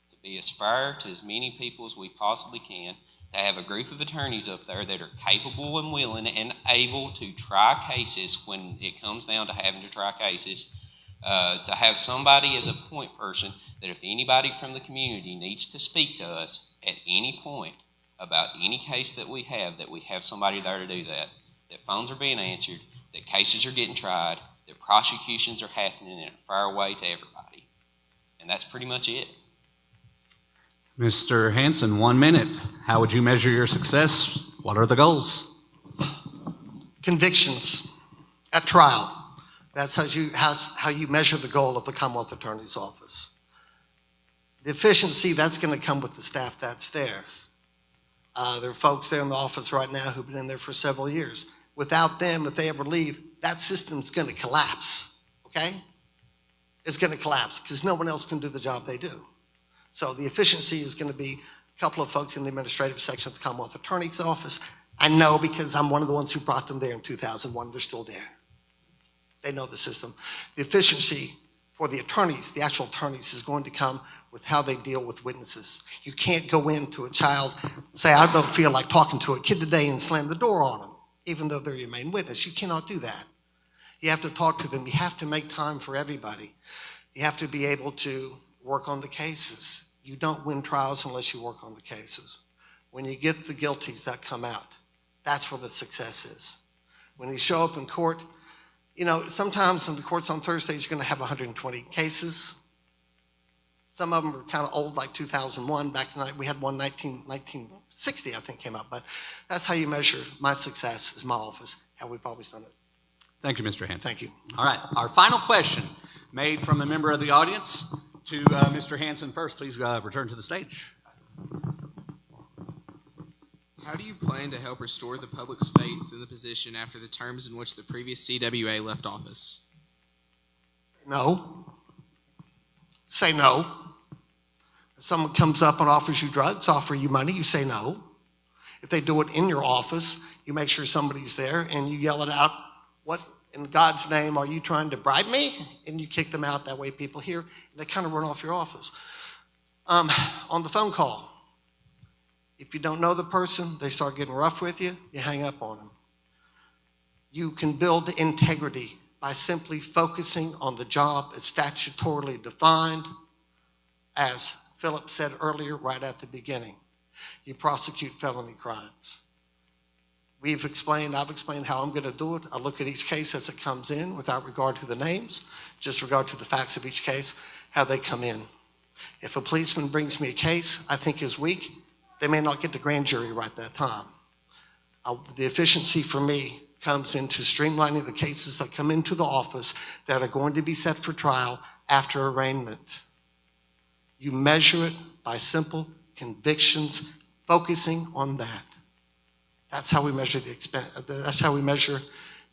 S20: to be as fair to as many people as we possibly can, to have a group of attorneys up there that are capable and willing and able to try cases when it comes down to having to try cases, to have somebody as a point person that if anybody from the community needs to speak to us at any point about any case that we have somebody there to do that phones are being answered, that cases are getting tried, that prosecutions are happening in a fair way to everybody. And that's pretty much it.
S1: Mr. Hanson, 1 minute. How would you measure your success? What are the goals?
S21: Convictions at trial. That's how you measure the goal of the Commonwealth Attorney's Office. The efficiency, that's going to come with the staff that's there. There are folks there in the office right now who've been in there for several years. Without them, if they ever leave, that system's going to collapse, okay? It's going to collapse because no one else can do the job they do. So the efficiency is going to be a couple of folks in the administrative section of the Commonwealth Attorney's Office. I know because I'm one of the ones who brought them there in 2001. They're still there. They know the system. The efficiency for the attorneys, the actual attorneys, is going to come with how they deal with witnesses. You can't go into a child and say, I don't feel like talking to a kid today, and slam the door on them, even though they're your main witness. You cannot do that. You have to talk to them. You have to make time for everybody. You have to be able to work on the cases. You don't win trials unless you work on the cases. When you get the guilties that come out, that's where the success is. When you show up in court, You know, sometimes in the courts on Thursdays, you're going to have 120 cases. Some of them are kind of old, like 2001. Back tonight, we had one 1960, I think, came up. But that's how you measure my success is my office, how we've always done it.
S1: Thank you, Mr. Hanson.
S21: Thank you.
S1: All right, our final question made from a member of the audience to Mr. Hanson first. Please return to the stage.
S18: How do you plan to help restore the public's faith in the position after the terms in which the previous CWA left office?
S21: No. Say no. If someone comes up and offers you drugs, offer you money, you say no. If they do it in your office, you make sure somebody's there and you yell it out, what in God's name are you trying to bribe me? And you kick them out. That way people hear, and they kind of run off your office. On the phone call, if you don't know the person, they start getting rough with you, you hang up on them. You can build integrity by simply focusing on the job as statutorily defined, as Philip said earlier right at the beginning. You prosecute felony crimes. I've explained how I'm going to do it. I look at each case as it comes in without regard to the names, just regard to the facts of each case, how they come in. If a policeman brings me a case I think is weak, they may not get the grand jury right that time. The efficiency for me comes into streamlining the cases that come into the office that are going to be set for trial after arraignment. You measure it by simple convictions, focusing on that. That's how we measure that's how we measure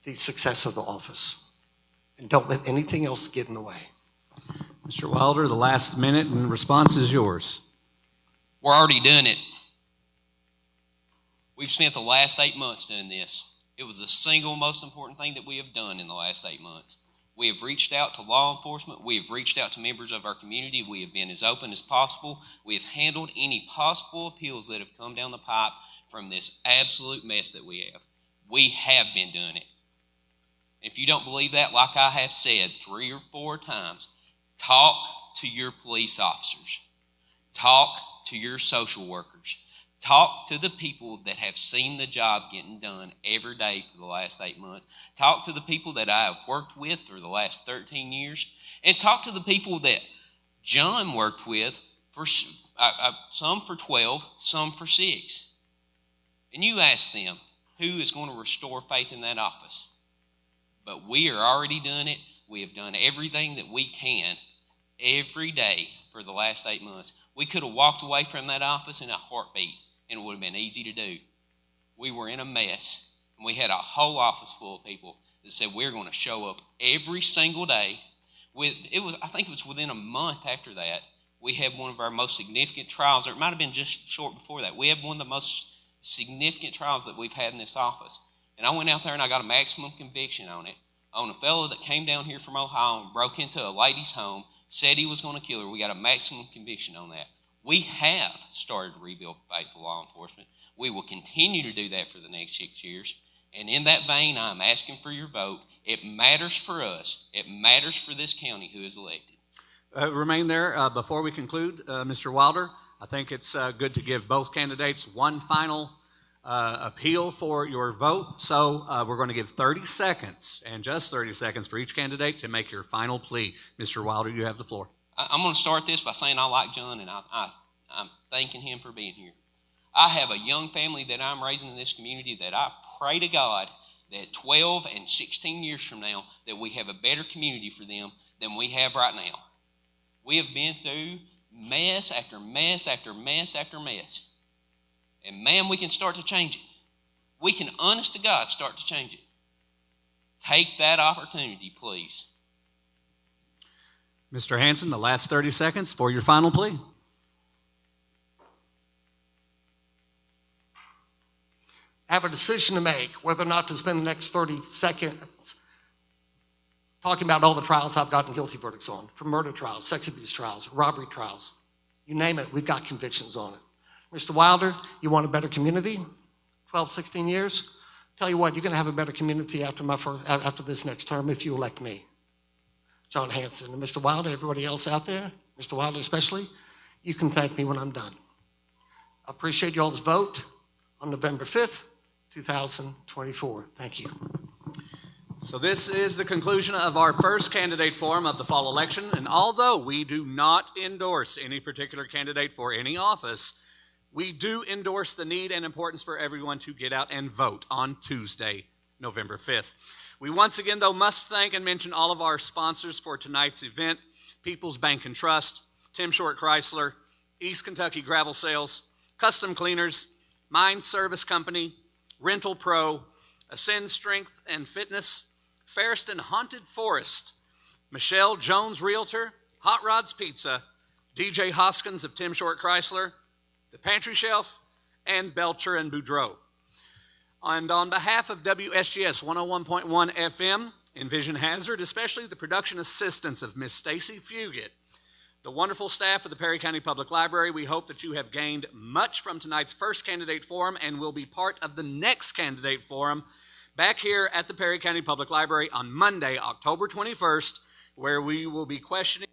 S21: the success of the office. And don't let anything else get in the way.
S1: Mr. Wilder, the last minute and response is yours.
S20: We're already doing it. We've spent the last 8 months doing this. It was the single most important thing that we have done in the last 8 months. We have reached out to law enforcement. We have reached out to members of our community. We have been as open as possible. We have handled any possible appeals that have come down the pipe from this absolute mess that we have. We have been doing it. If you don't believe that, like I have said 3 or 4 times, talk to your police officers. Talk to your social workers. Talk to the people that have seen the job getting done every day for the last 8 months. Talk to the people that I have worked with for the last 13 years. And talk to the people that John worked with, for some for 12, some for 6. And you ask them, who is going to restore faith in that office? But we are already doing it. We have done everything that we can every day for the last 8 months. We could have walked away from that office in a heartbeat, and it would have been easy to do. We were in a mess, and we had a whole office full of people that said we're going to show up every single day. I think it was within a month after that, we had one of our most significant trials, or it might have been just short before that. We had one of the most significant trials that we've had in this office. And I went out there and I got a maximum conviction on it, on a fellow that came down here from Ohio and broke into a lady's home, said he was going to kill her. We got a maximum conviction on that. We have started to rebuild faith with law enforcement. We will continue to do that for the next 6 years. And in that vein, I'm asking for your vote. It matters for us. It matters for this county who is elected.
S1: Remain there before we conclude, Mr. Wilder. I think it's good to give both candidates one final appeal for your vote. So we're going to give 30 seconds, and just 30 seconds for each candidate to make your final plea. Mr. Wilder, you have the floor.
S20: I'm going to start this by saying I like John, and I'm thanking him for being here. I have a young family that I'm raising in this community that I pray to God that 12 and 16 years from now that we have a better community for them than we have right now. We have been through mess after mess after mess after mess. And man, we can start to change it. We can, honest to God, start to change it. Take that opportunity, please.
S1: Mr. Hanson, the last 30 seconds for your final plea.
S21: I have a decision to make whether or not to spend the next 30 seconds talking about all the trials I've gotten guilty verdicts on, from murder trials, sex abuse trials, robbery trials. You name it, we've got convictions on it. Mr. Wilder, you want a better community? 12, 16 years? Tell you what, you're going to have a better community after this next term if you elect me. John Hanson. And Mr. Wilder, everybody else out there, Mr. Wilder especially, you can thank me when I'm done. I appreciate y'all's vote on November 5th, 2024. Thank you.
S1: So this is the conclusion of our first candidate forum of the fall election, and although we do not endorse any particular candidate for any office, we do endorse the need and importance for everyone to get out and vote on Tuesday, November 5th. We once again, though, must thank and mention all of our sponsors for tonight's event: People's Bank and Trust, Tim Short Chrysler, East Kentucky Gravel Sales, Custom Cleaners, Mind Service Company, Rental Pro, Ascend Strength and Fitness, Ferriston Haunted Forest, Michelle Jones Realtor, Hot Rods Pizza, DJ Hoskins of Tim Short Chrysler, The Pantry Shelf, and Belcher and Boudreaux. And on behalf of WSGS 101.1 FM, Envision Hazard, especially the production assistance of Miss Stacy Fugit, the wonderful staff of the Perry County Public Library, we hope that you have gained much from tonight's first candidate forum and will be part of the next candidate forum back here at the Perry County Public Library on Monday, October 21st, where we will be questioning